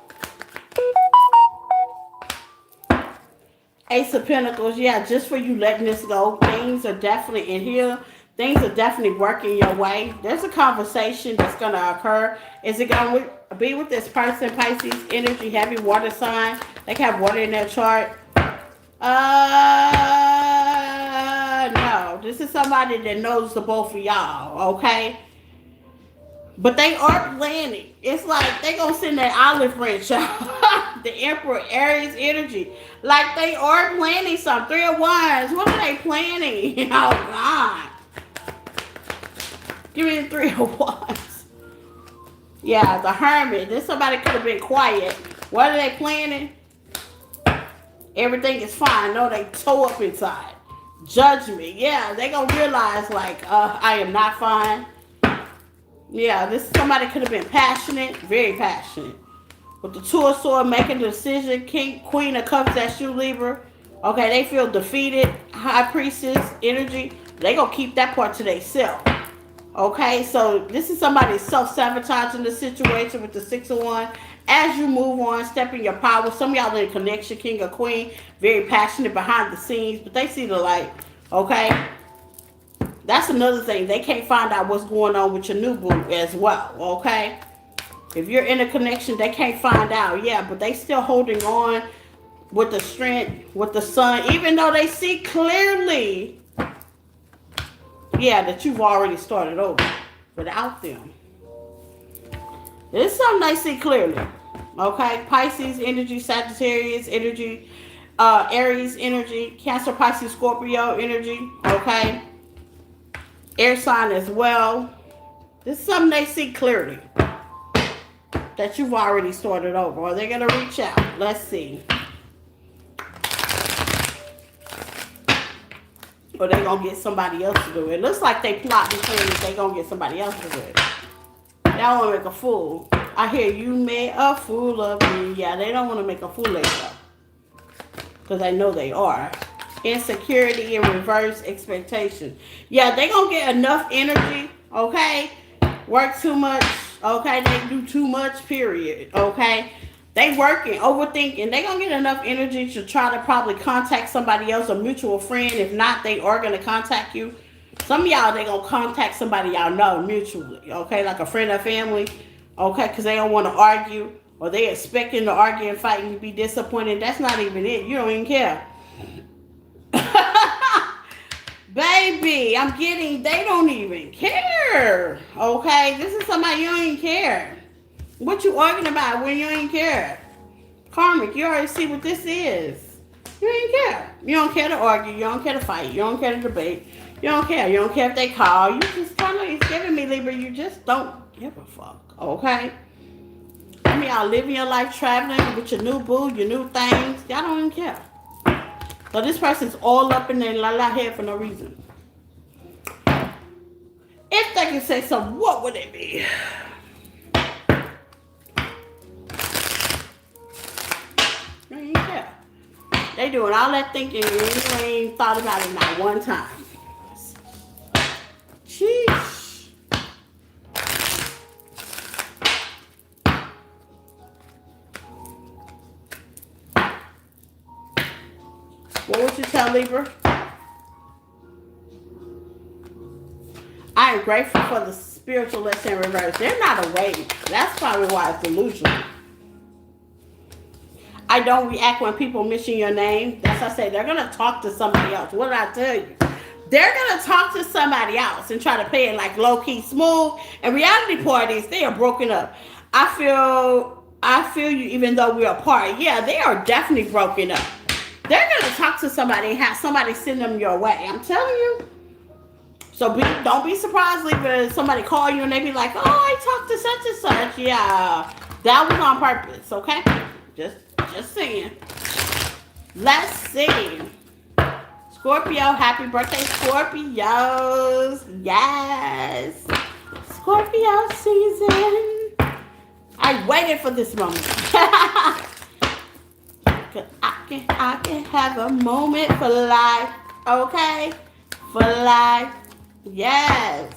Ace of Pentacles. Yeah, just for you letting this go. Things are definitely in here. Things are definitely working your way. There's a conversation that's going to occur. Is it going to be with this person? Pisces energy, heavy water sign. They have water in their chart. No. This is somebody that knows the both of y'all, okay? But they are planning. It's like they gonna send that olive branch out. The Emperor, Aries energy. Like they are planning something. Three of Wands. What are they planning? Oh, God. Give me the Three of Wands. Yeah, the Hermit. This somebody could have been quiet. What are they planning? Everything is fine. No, they toe up inside. Judgment. Yeah, they gonna realize like, I am not fine. Yeah, this somebody could have been passionate, very passionate. With the Two of Swords, making a decision, Queen of Cups, that's you, Libra. Okay, they feel defeated. High Priestess energy. They gonna keep that part to themselves. Okay, so this is somebody self-sabotaging the situation with the Six of Wands. As you move on, step in your power. Some of y'all in connection, King or Queen, very passionate behind the scenes, but they see the light. Okay. That's another thing. They can't find out what's going on with your new boo as well, okay? If you're in a connection, they can't find out. Yeah, but they still holding on with the strength, with the sun, even though they see clearly, yeah, that you've already started over without them. It's something they see clearly, okay? Pisces energy, Sagittarius energy, Aries energy, Cancer, Pisces, Scorpio energy, okay? Air sign as well. This is something they see clearly. That you've already started over. Or they're going to reach out. Let's see. Or they're going to get somebody else to do it. It looks like they plotting things. They're going to get somebody else to do it. They don't want to make a fool. I hear you made a fool of me. Yeah, they don't want to make a fool of themselves. Because I know they are. Insecurity and reverse expectation. Yeah, they gonna get enough energy, okay? Work too much, okay? They do too much, period, okay? They working, overthinking. They gonna get enough energy to try to probably contact somebody else, a mutual friend. If not, they are gonna contact you. Some of y'all, they gonna contact somebody y'all know mutually, okay? Like a friend or family, okay? Because they don't want to argue, or they expecting to argue and fight and be disappointed. That's not even it. You don't even care. Baby, I'm getting, they don't even care. Okay, this is somebody you don't even care. What you arguing about when you don't even care? Karmic, you already see what this is. You don't even care. You don't care to argue. You don't care to fight. You don't care to debate. You don't care. You don't care if they call. You just kind of, it's giving me, Libra. You just don't give a fuck. Okay? I mean, y'all living your life traveling with your new boo, your new things. Y'all don't even care. So this person's all up in their la-la head for no reason. they can say something, what would it be? You ain't care. They doing all that thinking and you ain't thought about it not one time. Sheesh. What would you tell Libra? I am grateful for the spiritual lesson in reverse. They're not awake. That's probably why it's delusional. I don't react when people mention your name. That's what I say. They're going to talk to somebody else. What did I tell you? They're going to talk to somebody else and try to play it like low-key smooth. And reality part is they are broken up. I feel you even though we're apart. Yeah, they are definitely broken up. They're going to talk to somebody and have somebody send them your way. I'm telling you. So don't be surprised if somebody call you and they be like, oh, I talked to such and such. Yeah, that was on purpose, okay? Just saying. Let's see. Scorpio, happy birthday, Scorpios. Yes. Scorpio season. I waited for this moment. Cause I can have a moment for life, okay? For life. Yes.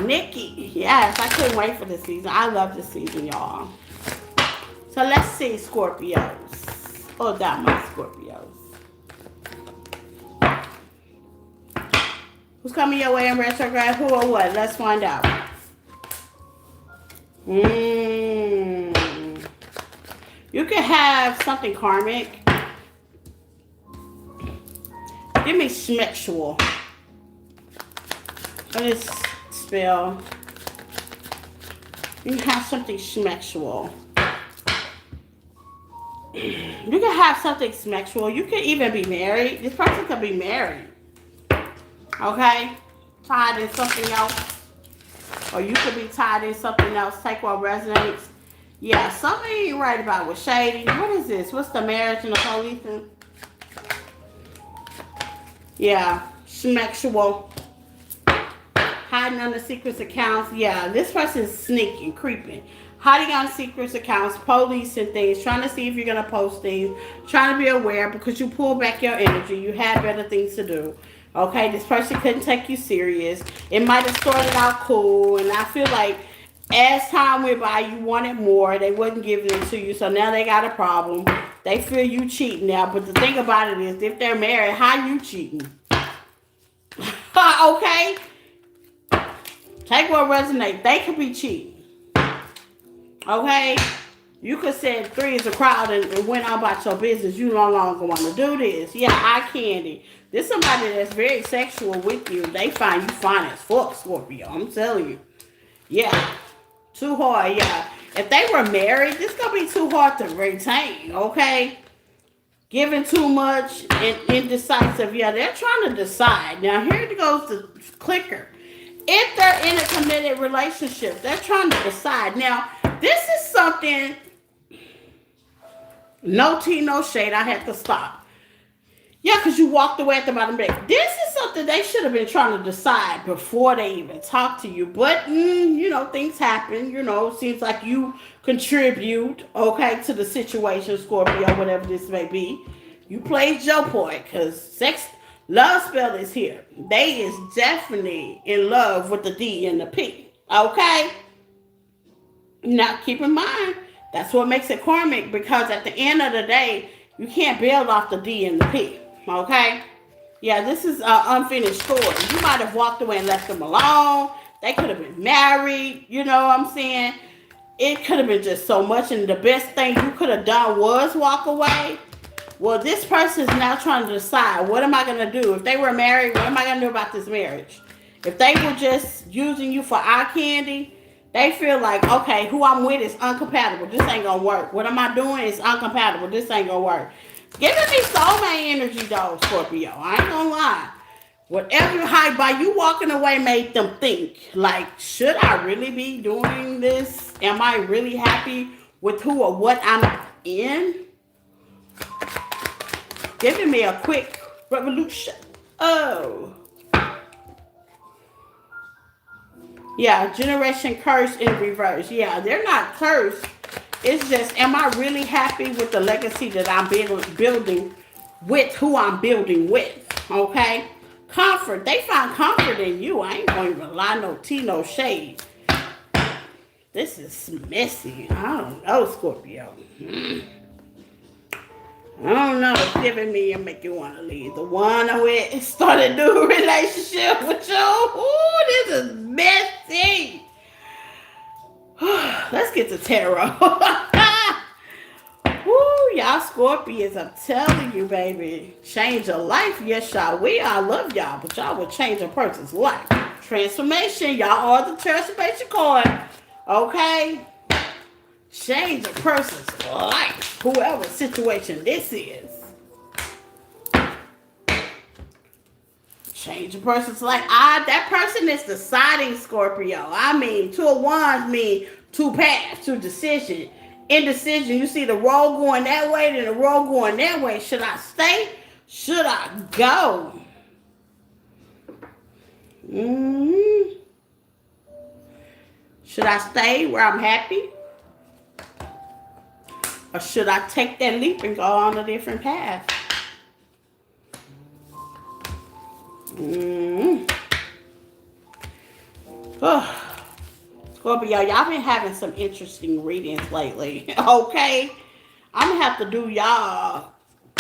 Nikki. Yes, I couldn't wait for this season. I love this season, y'all. So let's see, Scorpios. Oh, that my Scorpios. Who's coming your way in retrograde? Who or what? Let's find out. You can have something karmic. Give me sexual. What is spell? You can have something sexual. You can have something sexual. You can even be married. This person could be married. Okay? Tied in something else. Or you could be tied in something else. Take what resonates. Yeah, something ain't right about with shady. What is this? What's the marriage and the police thing? Yeah, sexual. Hiding under secrets accounts. Yeah, this person's sneaking, creeping. Hiding on secrets accounts, police and things, trying to see if you're going to post things, trying to be aware because you pull back your energy. You had better things to do. Okay, this person couldn't take you serious. It might have started out cool, and I feel like as time went by, you wanted more. They wasn't giving it to you, so now they got a problem. They feel you cheating now, but the thing about it is, if they're married, how you cheating? Okay? Take what resonates. They could be cheating. Okay? You could say 3 is a crowd and went on about your business. You no longer want to do this. Yeah, eye candy. This is somebody that's very sexual with you. They find you fine as fuck, Scorpio. I'm telling you. Yeah. Too hard, yeah. If they were married, this gonna be too hard to retain, okay? Giving too much and indecisive. Yeah, they're trying to decide. Now, here goes the clicker. If they're in a committed relationship, they're trying to decide. Now, this is something, no tea, no shade. I had to stop. Yeah, because you walked away at the bottom of the day. This is something they should have been trying to decide before they even talk to you. But, you know, things happen. You know, it seems like you contribute, okay, to the situation, Scorpio, whatever this may be. You played your part because love spell is here. They is definitely in love with the D and the P, okay? Now, keep in mind, that's what makes it karmic because at the end of the day, you can't build off the D and the P. Okay? Yeah, this is an unfinished story. You might have walked away and left them alone. They could have been married. You know what I'm saying? It could have been just so much. And the best thing you could have done was walk away. Well, this person is now trying to decide, what am I going to do? If they were married, what am I going to do about this marriage? If they were just using you for eye candy, they feel like, okay, who I'm with is incompatible. This ain't going to work. What am I doing is incompatible. This ain't going to work. Giving me soulmate energy, though, Scorpio. I ain't gonna lie. Whatever high by you walking away made them think, like, should I really be doing this? Am I really happy with who or what I'm in? Giving me a quick revolution. Oh. Yeah, generation curse in reverse. Yeah, they're not cursed. It's just, am I really happy with the legacy that I'm building with who I'm building with? Okay? Comfort. They find comfort in you. I ain't going to even lie, no tea, no shade. This is messy. I don't know, Scorpio. I don't know. It's giving me and make you want to leave. The one I went started a new relationship with you. Ooh, this is messy. Let's get to tarot. Woo, y'all Scorpions, I'm telling you, baby. Change a life. Yes, y'all will. I love y'all, but y'all will change a person's life. Transformation. Y'all are the transformation card. Okay? Change a person's life. Whoever situation this is. Change a person's life. That person is deciding, Scorpio. I mean, two of wands mean two paths, two decisions. Indecision, you see the road going that way, then the road going that way. Should I stay? Should I go? Should I stay where I'm happy? Or should I take that leap and go on a different path? Oh. Scorpio, y'all been having some interesting readings lately. Okay? I'm going to have to do y'all,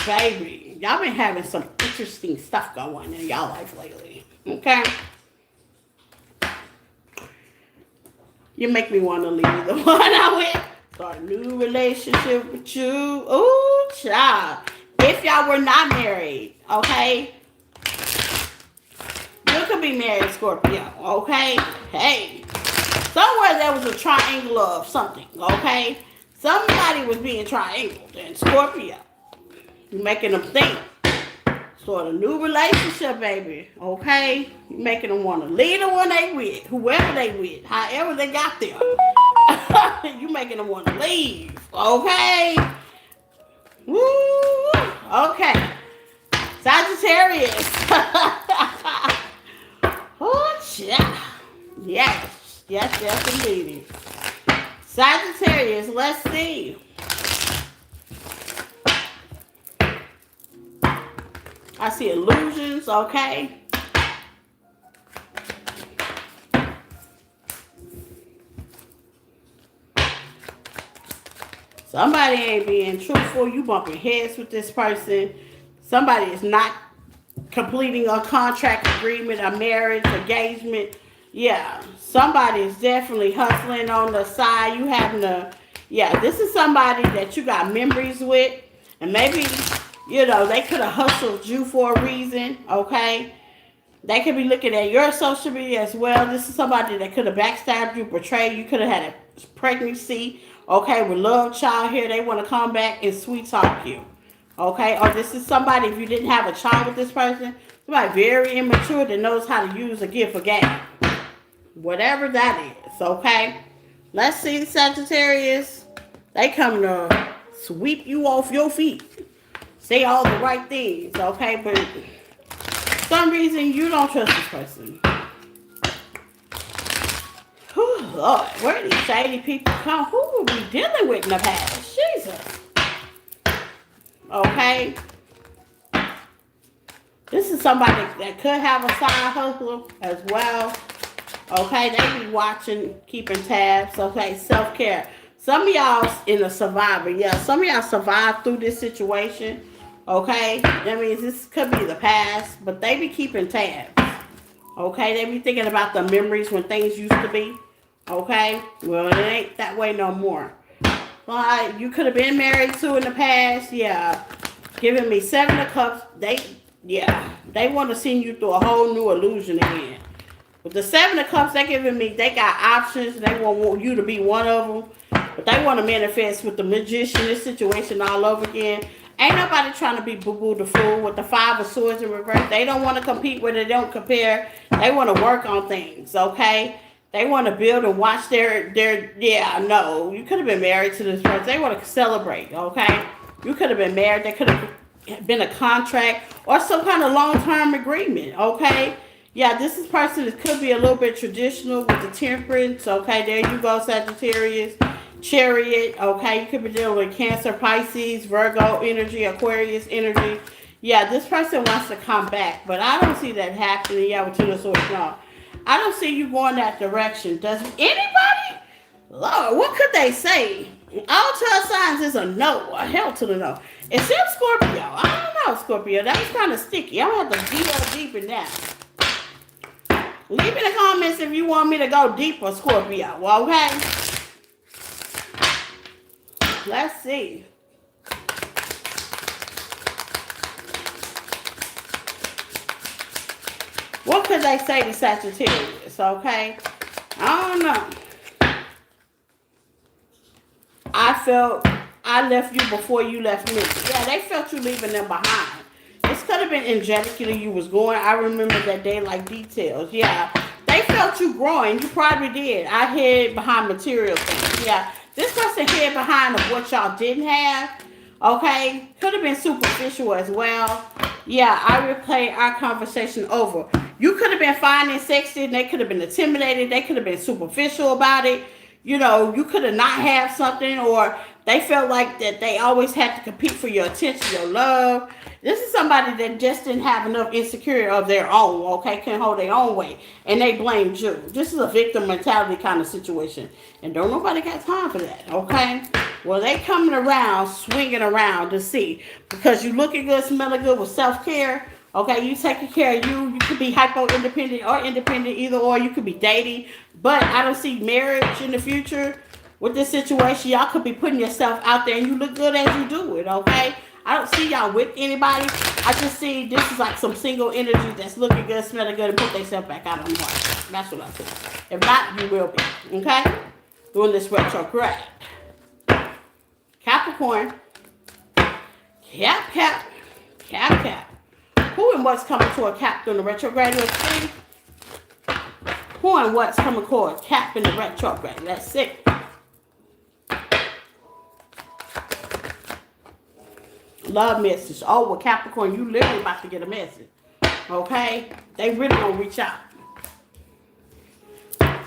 baby. Y'all been having some interesting stuff going in y'all life lately. Okay? You make me want to leave the one I went. Start a new relationship with you. Ooh, child. If y'all were not married, okay? You could be married, Scorpio. Okay? Hey. Somewhere there was a triangle of something, okay? Somebody was being triangled in Scorpio. You're making them think. Start a new relationship, baby, okay? You're making them want to leave the one they with, whoever they with, however they got there. You're making them want to leave, okay? Woo! Okay. Sagittarius. Oh, yeah. Yes. Yes, indeed. Sagittarius, let's see. I see illusions, okay? Somebody ain't being truthful. You bumping heads with this person. Somebody is not completing a contract agreement, a marriage, engagement. Yeah, somebody is definitely hustling on the side. You having this is somebody that you got memories with. And maybe, they could have hustled you for a reason, okay? They could be looking at your social media as well. This is somebody that could have backstabbed you, betrayed you. Could have had a pregnancy, okay, with love child here. They want to come back and sweet talk you, okay? Or this is somebody, if you didn't have a child with this person, somebody very immature that knows how to use a gift or game. Whatever that is, okay? Let's see the Sagittarius. They come to sweep you off your feet. Say all the right things, okay? But for some reason, you don't trust this person. Whew, Lord, where do these shady people come? Who are we dealing with in the past? Jesus. Okay? This is somebody that could have a side hustle as well. Okay, they be watching, keeping tabs. Okay, self-care. Some of y'all in a survivor. Yeah, some of y'all survived through this situation. Okay, that means this could be the past, but they be keeping tabs. Okay, they be thinking about the memories when things used to be. Okay, well, it ain't that way no more. But you could have been married to in the past. Yeah, giving me 7 of Cups. They want to send you through a whole new illusion again. With the 7 of Cups, they giving me, they got options. They want you to be one of them. But they want to manifest with the Magician, this situation all over again. Ain't nobody trying to be boo-boo the fool with the 5 of Swords in reverse. They don't want to compete where they don't compare. They want to work on things, okay? They want to build and watch their no. You could have been married to this person. They want to celebrate, okay? You could have been married. There could have been a contract or some kind of long-term agreement, okay? Yeah, this is person that could be a little bit traditional with the temperance. Okay, there you go, Sagittarius. Chariot. Okay, you could be dealing with Cancer, Pisces, Virgo energy, Aquarius energy. Yeah, this person wants to come back, but I don't see that happening. Yeah, with Two of Swords, no. I don't see you going that direction. Does anybody? Lord, what could they say? All 12 signs is a no, a hell to the no. Except Scorpio. I don't know, Scorpio. That was kind of sticky. I'm going to have to delve deep in that. Leave in the comments if you want me to go deeper, Scorpio. Okay? Let's see. What could they say to Sagittarius? Okay? I don't know. I felt I left you before you left me. Yeah, they felt you leaving them behind. This could have been energetically you was going. I remember that day like details. Yeah, they felt you growing. You probably did. I hid behind material things. Yeah, this person hid behind of what y'all didn't have. Okay, could have been superficial as well. Yeah, I replay our conversation over. You could have been fine and sexy, and they could have been intimidated. They could have been superficial about it. You know, you could have not have something, or they felt like that they always had to compete for your attention, your love. This is somebody that just didn't have enough insecurity of their own, okay, can't hold their own weight, and they blamed you. This is a victim mentality kind of situation, and don't nobody got time for that, okay? Well, they coming around, swinging around to see, because you looking good, smelling good with self-care. Okay, you taking care of you. You could be hypo-independent or independent, either or. You could be dating. But I don't see marriage in the future with this situation. Y'all could be putting yourself out there and you look good as you do it, okay? I don't see y'all with anybody. I just see this is like some single energy that's looking good, smelling good, and put themselves back out on the market. That's what I see. If not, you will be, okay? Doing this retrograde. Capricorn. Cap. Who and what's coming to a cap during the retrograde? Let's see. Who and what's coming to a cap in the retrograde? Let's see. Love message. Oh, well, Capricorn, you literally about to get a message. Okay? They really gonna reach out.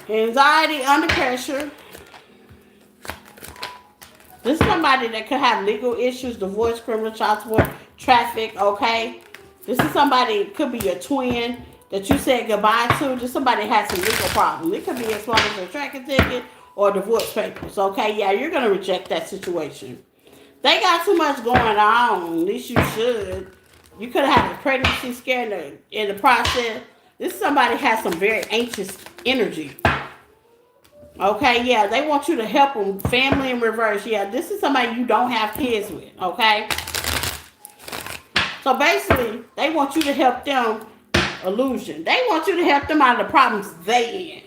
Anxiety under pressure. This is somebody that could have legal issues, divorce, criminal, child support, traffic, okay? This is somebody, could be your twin that you said goodbye to. Just somebody that has some legal problems. It could be as long as a traffic ticket or divorce papers, okay? Yeah, you're going to reject that situation. They got too much going on. At least you should. You could have had a pregnancy scare in the process. This is somebody that has some very anxious energy. Okay, yeah, they want you to help them. Family in reverse. Yeah, this is somebody you don't have kids with, okay? So basically, they want you to help them. Illusion. They want you to help them out of the problems they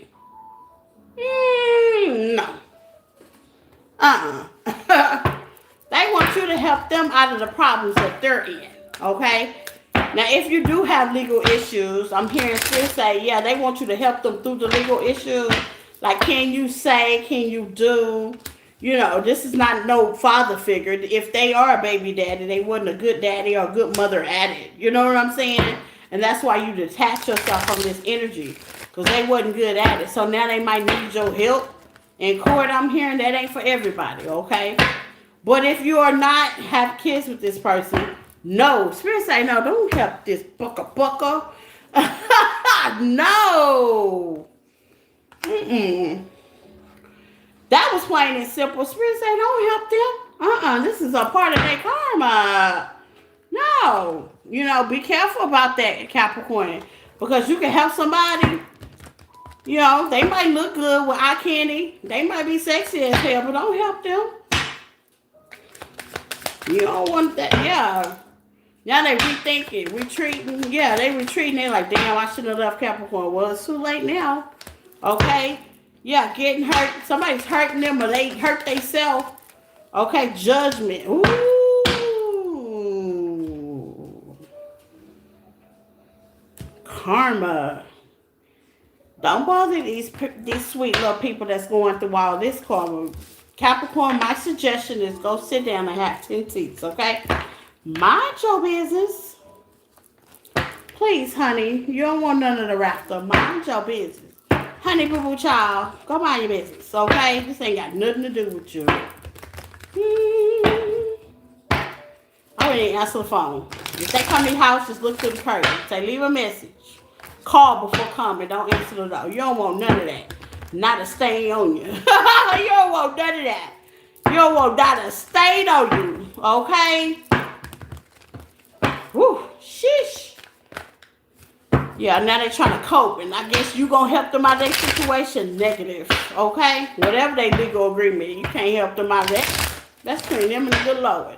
in. No. They want you to help them out of the problems that they're in. Okay? Now, if you do have legal issues, I'm hearing Spirit say, yeah, they want you to help them through the legal issues. Like, can you say, can you do? You know, this is not no father figure. If they are a baby daddy, they wasn't a good daddy or a good mother at it. You know what I'm saying? And that's why you detach yourself from this energy. Because they wasn't good at it. So now they might need your help. In court, I'm hearing that ain't for everybody, okay? But if you are not have kids with this person, no. Spirit say, no, don't help this bucka. No. That was plain and simple. Spirit say, don't help them. This is a part of their karma. No. You know, be careful about that, Capricorn. Because you can help somebody. You know, they might look good with eye candy. They might be sexy as hell, but don't help them. You don't want that. Yeah. Now they rethinking, retreating. Yeah, they retreating. They're like, damn, I shouldn't have left Capricorn. Well, it's too late now. Okay? Yeah, getting hurt. Somebody's hurting them or they hurt themselves. Okay, judgment. Ooh. Karma. Don't bother these sweet little people that's going through all this karma. Capricorn, my suggestion is go sit down and have 10 seats, okay? Mind your business. Please, honey, you don't want none of the rafter. Mind your business. Honey boo boo child, go mind your business, okay? This ain't got nothing to do with you. I wouldn't even answer the phone. If they come to your house, just look through the curtain. Say, leave a message. Call before coming. Don't answer the door. You don't want none of that. Not a stain on you. You don't want none of that. You don't want not a stain on you, okay? Whew, sheesh. Yeah, now they're trying to cope, and I guess you gonna help them out of their situation. Negative, okay? Whatever they legal agreement, you can't help them out of that. That's between them and the good Lord.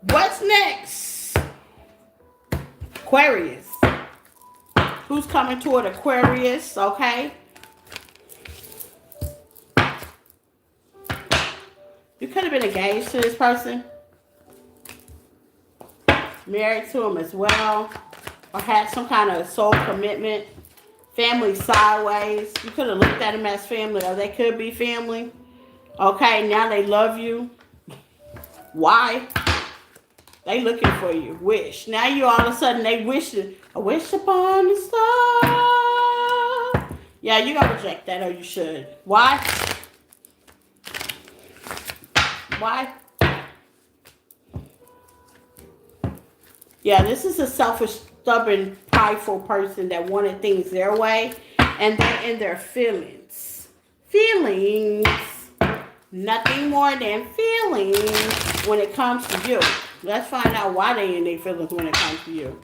What's next? Aquarius. Who's coming toward Aquarius, okay? You could have been engaged to this person. Married to him as well. Or had some kind of soul commitment. Family sideways. You could have looked at them as family, or they could be family. Okay, now they love you. Why? They looking for you. Wish. Now you all of a sudden they wish upon the star. Yeah, you gotta reject that, or you should. Why? Why? Yeah, this is a selfish, stubborn, prideful person that wanted things their way, and they're in their feelings. Feelings. Nothing more than feelings when it comes to you. Let's find out why they in their feelings when it comes to you.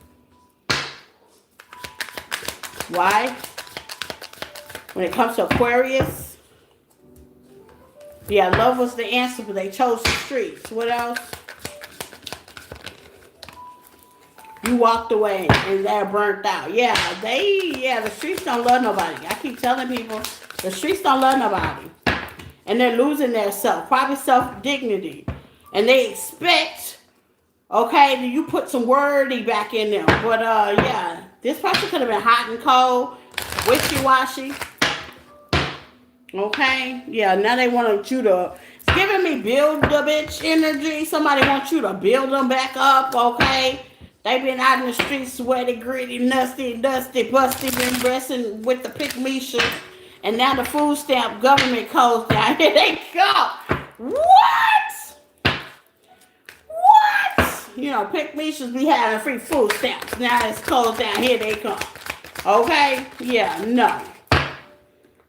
Why? When it comes to Aquarius. Yeah, love was the answer, but they chose the streets. What else? You walked away and they're burnt out. Yeah, the streets don't love nobody. I keep telling people, the streets don't love nobody. And they're losing their self, probably self-dignity. And they expect, okay, that you put some wordy back in them. But, yeah, this person could have been hot and cold, wishy-washy. Okay? Yeah, now they want you to, it's giving me build the bitch energy. Somebody wants you to build them back up, okay? They been out in the streets, sweaty, gritty, nasty, dusty, busty, been dressing with the pick-me-shit. And now the food stamp government codes down. Here they go. What? What? You know, pick-me-should be having free food stamps. Now it's closed down. Here they come. Okay? Yeah, no.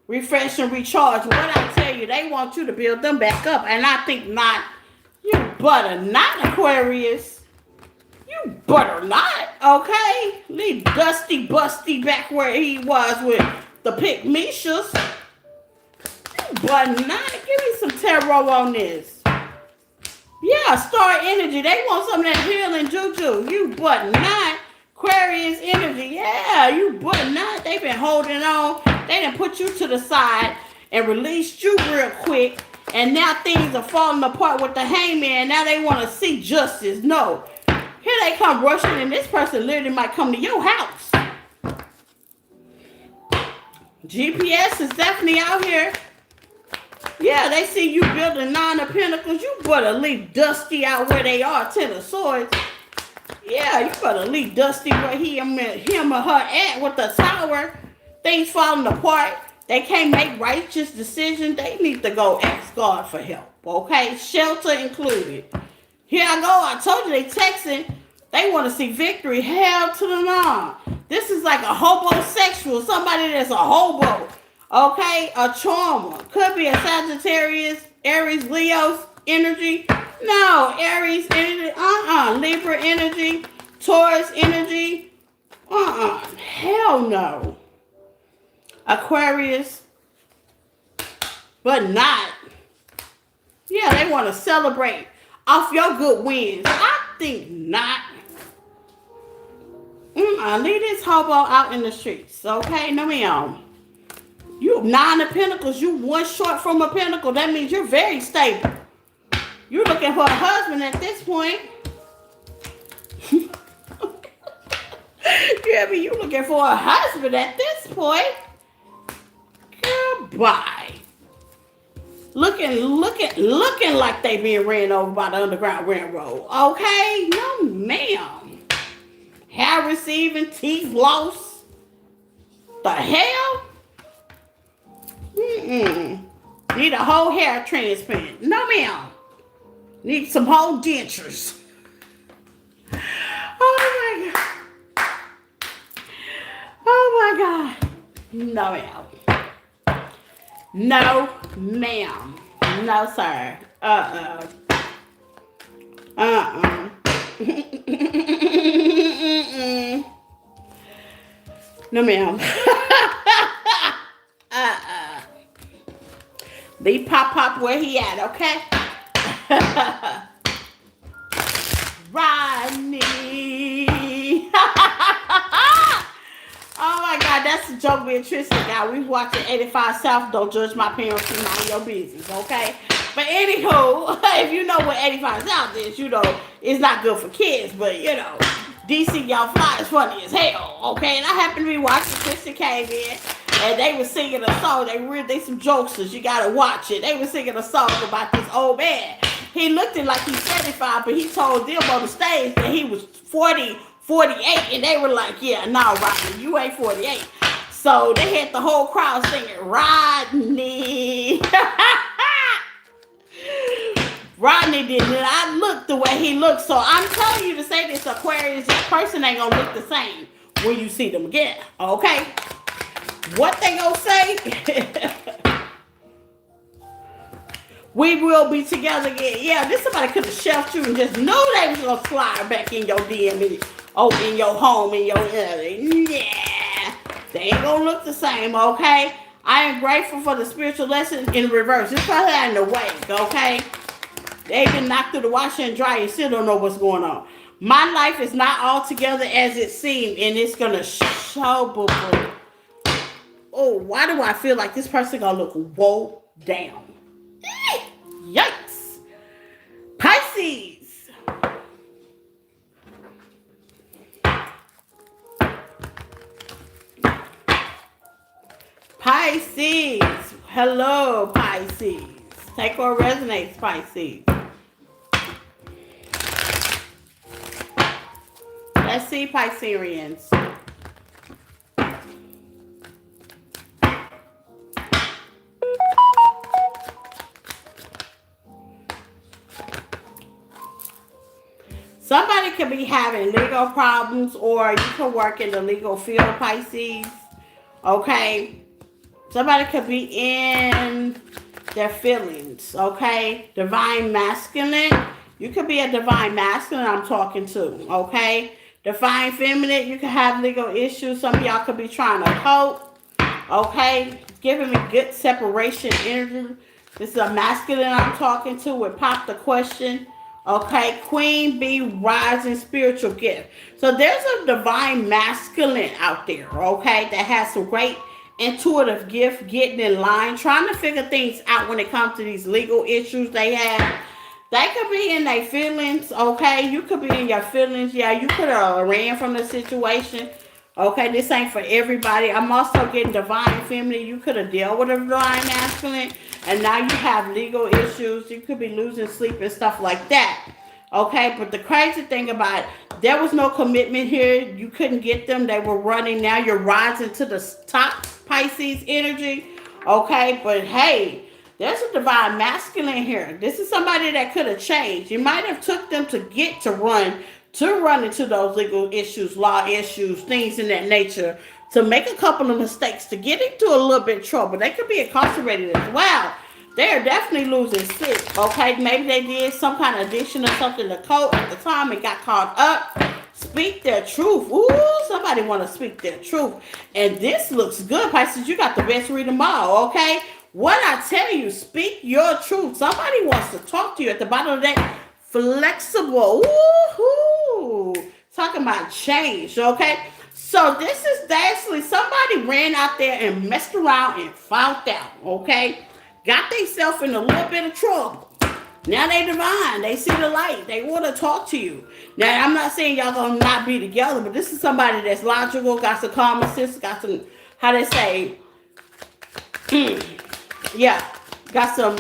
Refresh and recharge. What I tell you, they want you to build them back up. And I think not. You better not, Aquarius. You better not. Okay? Leave Dusty Busty back where he was with the pick-me-shoes. But not. Give me some tarot on this. Yeah, star energy. They want some of that healing juju. You but not. Aquarius energy. Yeah, you but not. They've been holding on. They done put you to the side and released you real quick. And now things are falling apart with the hangman. Now they want to see justice. No. Here they come rushing, and this person literally might come to your house. GPS is definitely out here. Yeah, they see you building 9 of Pentacles. You better leave Dusty out where they are, 10 of Swords. Yeah, you better leave Dusty where him or her at with the Tower. Things falling apart. They can't make righteous decisions. They need to go ask God for help, okay? Shelter included. Here I go. I told you they texting. They want to see victory. Hell to the no. This is like a hobosexual. Somebody that's a hobo. Okay? A charmer. Could be a Sagittarius, Aries, Leo's energy. No. Aries energy. Libra energy. Taurus energy. Hell no. Aquarius. But not. Yeah, they want to celebrate off your good wins. I think not. Leave this hobo out in the streets. Okay? No, ma'am. You 9 of Pentacles. You 1 short from a Pentacle. That means you're very stable. You're looking for a husband at this point. Yeah, you looking for a husband at this point. Goodbye. Looking like they being ran over by the Underground Railroad. Okay? No, ma'am. hair receiving, teeth lost. The hell? Need a whole hair transplant. No, ma'am. Need some whole dentures. Oh, my God. Oh, my God. No, ma'am. No, ma'am. No, sir. No, ma'am. Leave Pop where he at, okay? Rodney. Oh my God, that's a joke me and Tristan got. We watching 85 South. Don't judge my parents and mind your business, okay? But anywho, if you know what 85 South is, you know it's not good for kids. But you know, DC Y'all Fly is funny as hell, okay? And I happened to be watching. Tristan came in and they were singing a song. They some jokesters. You gotta watch it. They were singing a song about this old man. He looked like he's 75, but he told them on the stage that he was 40, 48, and they were like, yeah, no, Rodney, you ain't 48. So they had the whole crowd singing, Rodney. Rodney did, and I looked the way he looked. So I'm telling you to say this, Aquarius, this person ain't gonna look the same when you see them again, okay? What they gonna say? We will be together again. Yeah, this somebody could have shelved you and just knew they was gonna slide back in your DM, in your home, in your yeah. They ain't gonna look the same, okay? I am grateful for the spiritual lesson in reverse. This probably out in the way, okay? They've been knocked through the washer and dryer and still don't know what's going on. My life is not all together as it seemed, and it's gonna show, boo-boo. Oh, why do I feel like this person gonna look woe down? Yikes. Pisces. Pisces. Hello, Pisces. Take what resonates, Pisces. Let's see, Pisceans. Somebody could be having legal problems, or you can work in the legal field, Pisces. Okay? Somebody could be in their feelings, okay? Divine masculine. You could be a divine masculine I'm talking to, okay? Divine feminine, you could have legal issues. Some of y'all could be trying to cope, okay? Giving me good separation energy. This is a masculine I'm talking to with Pop the Question. Okay, Queen Bee rising spiritual gift. So there's a divine masculine out there, okay, that has some great intuitive gift, getting in line, trying to figure things out when it comes to these legal issues they have. They could be in their feelings, okay? You could be in your feelings. Yeah, you could have ran from the situation. Okay, this ain't for everybody. I'm also getting divine feminine. You could have dealt with a divine masculine, and now you have legal issues. You could be losing sleep and stuff like that. Okay, but the crazy thing about it, there was no commitment here. You couldn't get them. They were running. Now you're rising to the top, Pisces energy. Okay, but hey, there's a divine masculine here. This is somebody that could have changed. You might have took them to get to run into those legal issues, law issues, things in that nature, to make a couple of mistakes, to get into a little bit of trouble. They could be incarcerated as well. They're definitely losing sleep, okay? Maybe they did some kind of addiction or something to coke at the time and got caught up. Speak their truth. Ooh, somebody want to speak their truth. And this looks good, Pisces. You got the best read them all, okay? What I tell you, speak your truth. Somebody wants to talk to you at the bottom of that. Flexible. Woo-hoo. Talking about change, okay? So this is actually somebody ran out there and messed around and found out, okay? Got themselves in a little bit of trouble. Now they divine. They see the light. They want to talk to you. Now, I'm not saying y'all gonna not be together, but this is somebody that's logical, got some common sense, got some, how they say, yeah, got some,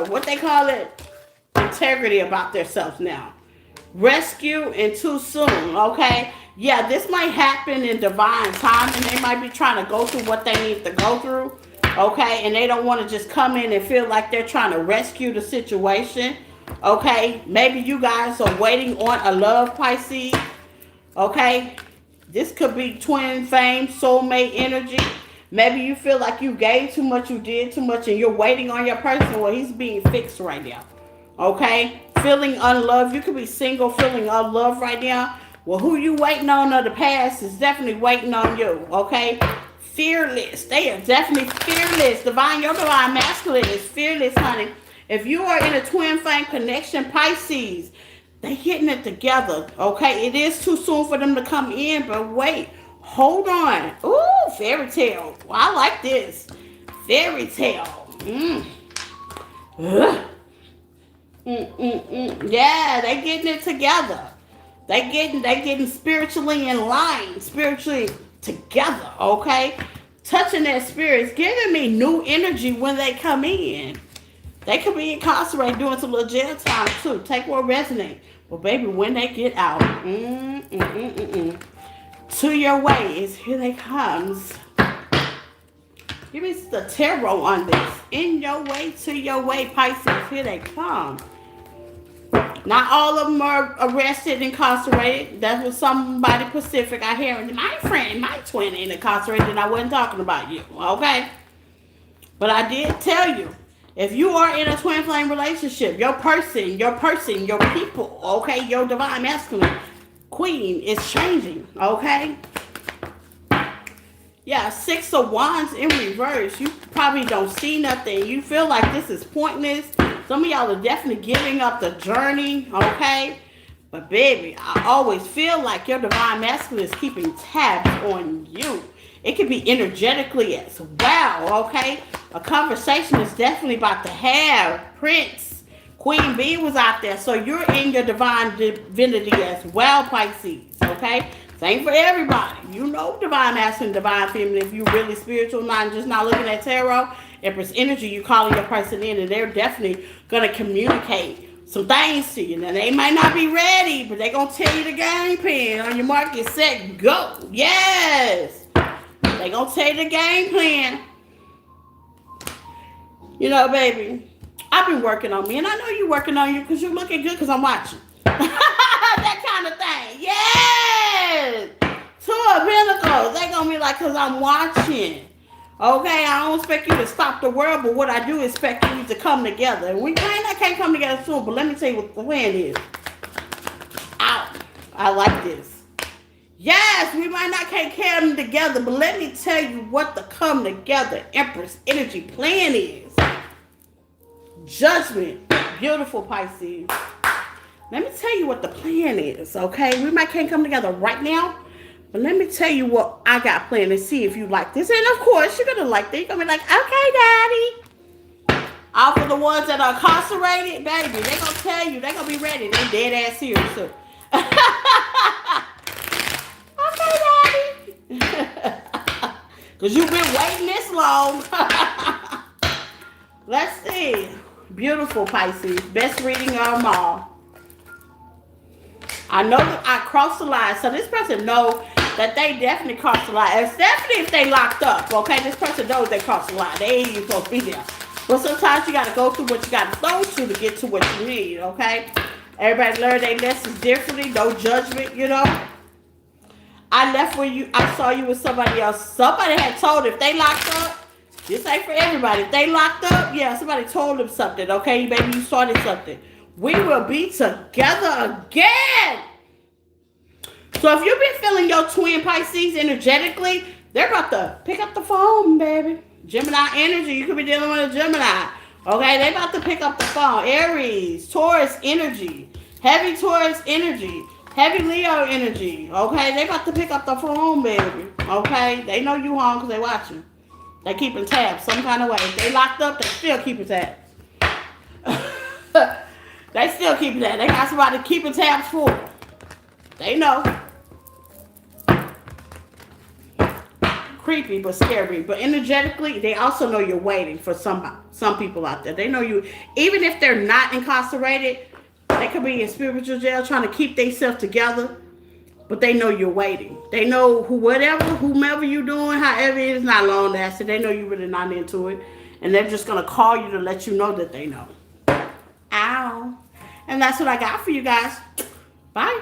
what they call it? Integrity about themselves now. Rescue and too soon, okay? Yeah, this might happen in divine time, and they might be trying to go through what they need to go through, okay? And they don't want to just come in and feel like they're trying to rescue the situation, okay? Maybe you guys are waiting on a love, Pisces, okay? This could be twin flame, soulmate energy. Maybe you feel like you gave too much, you did too much, and you're waiting on your person. Well, he's being fixed right now, okay? Feeling unloved. You could be single, feeling unloved right now. Well, who you waiting on of the past is definitely waiting on you, okay? Fearless. They are definitely fearless. Your divine masculine is fearless, honey. If you are in a twin flame connection, Pisces, they getting it together, okay? It is too soon for them to come in, but wait. Hold on. Ooh, fairy tale. Well, I like this. Fairy tale. Yeah, they getting it together. They getting spiritually in line, spiritually together, okay? Touching their spirits, giving me new energy when they come in. They could be incarcerated doing some little jail time too. Take what resonate. But baby, when they get out, to your ways, here they comes. Give me the tarot on this. In your way, to your way, Pisces, here they come. Not all of them are arrested, incarcerated. That was somebody Pacific. I hear my friend, my twin ain't incarcerated, and I wasn't talking about you, okay? But I did tell you, if you are in a twin flame relationship, your person, your people, okay, your divine masculine queen is changing, okay? Yeah, 6 of Wands in reverse. You probably don't see nothing. You feel like this is pointless. Some of y'all are definitely giving up the journey, okay? But baby, I always feel like your divine masculine is keeping tabs on you. It could be energetically as well, okay? A conversation is definitely about to have. Prince, Queen Bee was out there. So you're in your divine divinity as well, Pisces, okay? Same for everybody. You know divine masculine, divine feminine. If you're really spiritual, not just not looking at tarot, Empress energy, you calling your person in, and they're definitely going to communicate some things to you. Now, they might not be ready, but they're going to tell you the game plan. On your mark, get set, go. Yes. They're going to tell you the game plan. You know, baby, I've been working on me, and I know you're working on you because you're looking good because I'm watching. That kind of thing. Yes. 2 of Pentacles. They're going to be like, because I'm watching. Okay, I don't expect you to stop the world, but what I do expect you to come together. And we can't come together soon, but let me tell you what the plan is. Out. I like this. Yes, we might not can't come together, but let me tell you what the come together Empress energy plan is. Judgment. Beautiful, Pisces. Let me tell you what the plan is, okay? We might can't come together right now, but let me tell you what I got planned and see if you like this. And of course, you're going to like this. You're going to be like, okay, daddy. All for the ones that are incarcerated, baby, they're going to tell you. They're going to be ready. They dead ass serious too. Okay, daddy. Because you've been waiting this long. Let's see. Beautiful, Pisces. Best reading of them all. I know that I crossed the line, so this person knows that they definitely crossed the line. Especially if they locked up, okay? This person knows they crossed the line. They ain't even supposed to be there. But sometimes you got to go through what you got to go through to get to what you need, okay? Everybody learn their lessons differently. No judgment, you know? I saw you with somebody else. Somebody had told if they locked up, this ain't for everybody. If they locked up, yeah, somebody told them something, okay? Maybe you started something. We will be together again. So if you've been feeling your twin Pisces energetically, they're about to pick up the phone, baby. Gemini energy. You could be dealing with a Gemini. Okay, they about to pick up the phone. Aries, Taurus energy. Heavy Taurus energy. Heavy Leo energy. Okay, they about to pick up the phone, baby. Okay, they know you home because they watching. They keeping tabs some kind of way. If they locked up, they still keeping tabs. They still keeping that. They got somebody keeping tabs for them. They know. Creepy but scary. But energetically, they also know you're waiting for some people out there. They know you. Even if they're not incarcerated, they could be in spiritual jail trying to keep themselves together. But they know you're waiting. They know whomever you're doing, however it is not long lasting, they know you're really not into it. And they're just going to call you to let you know that they know. Ow. And that's what I got for you guys. Bye.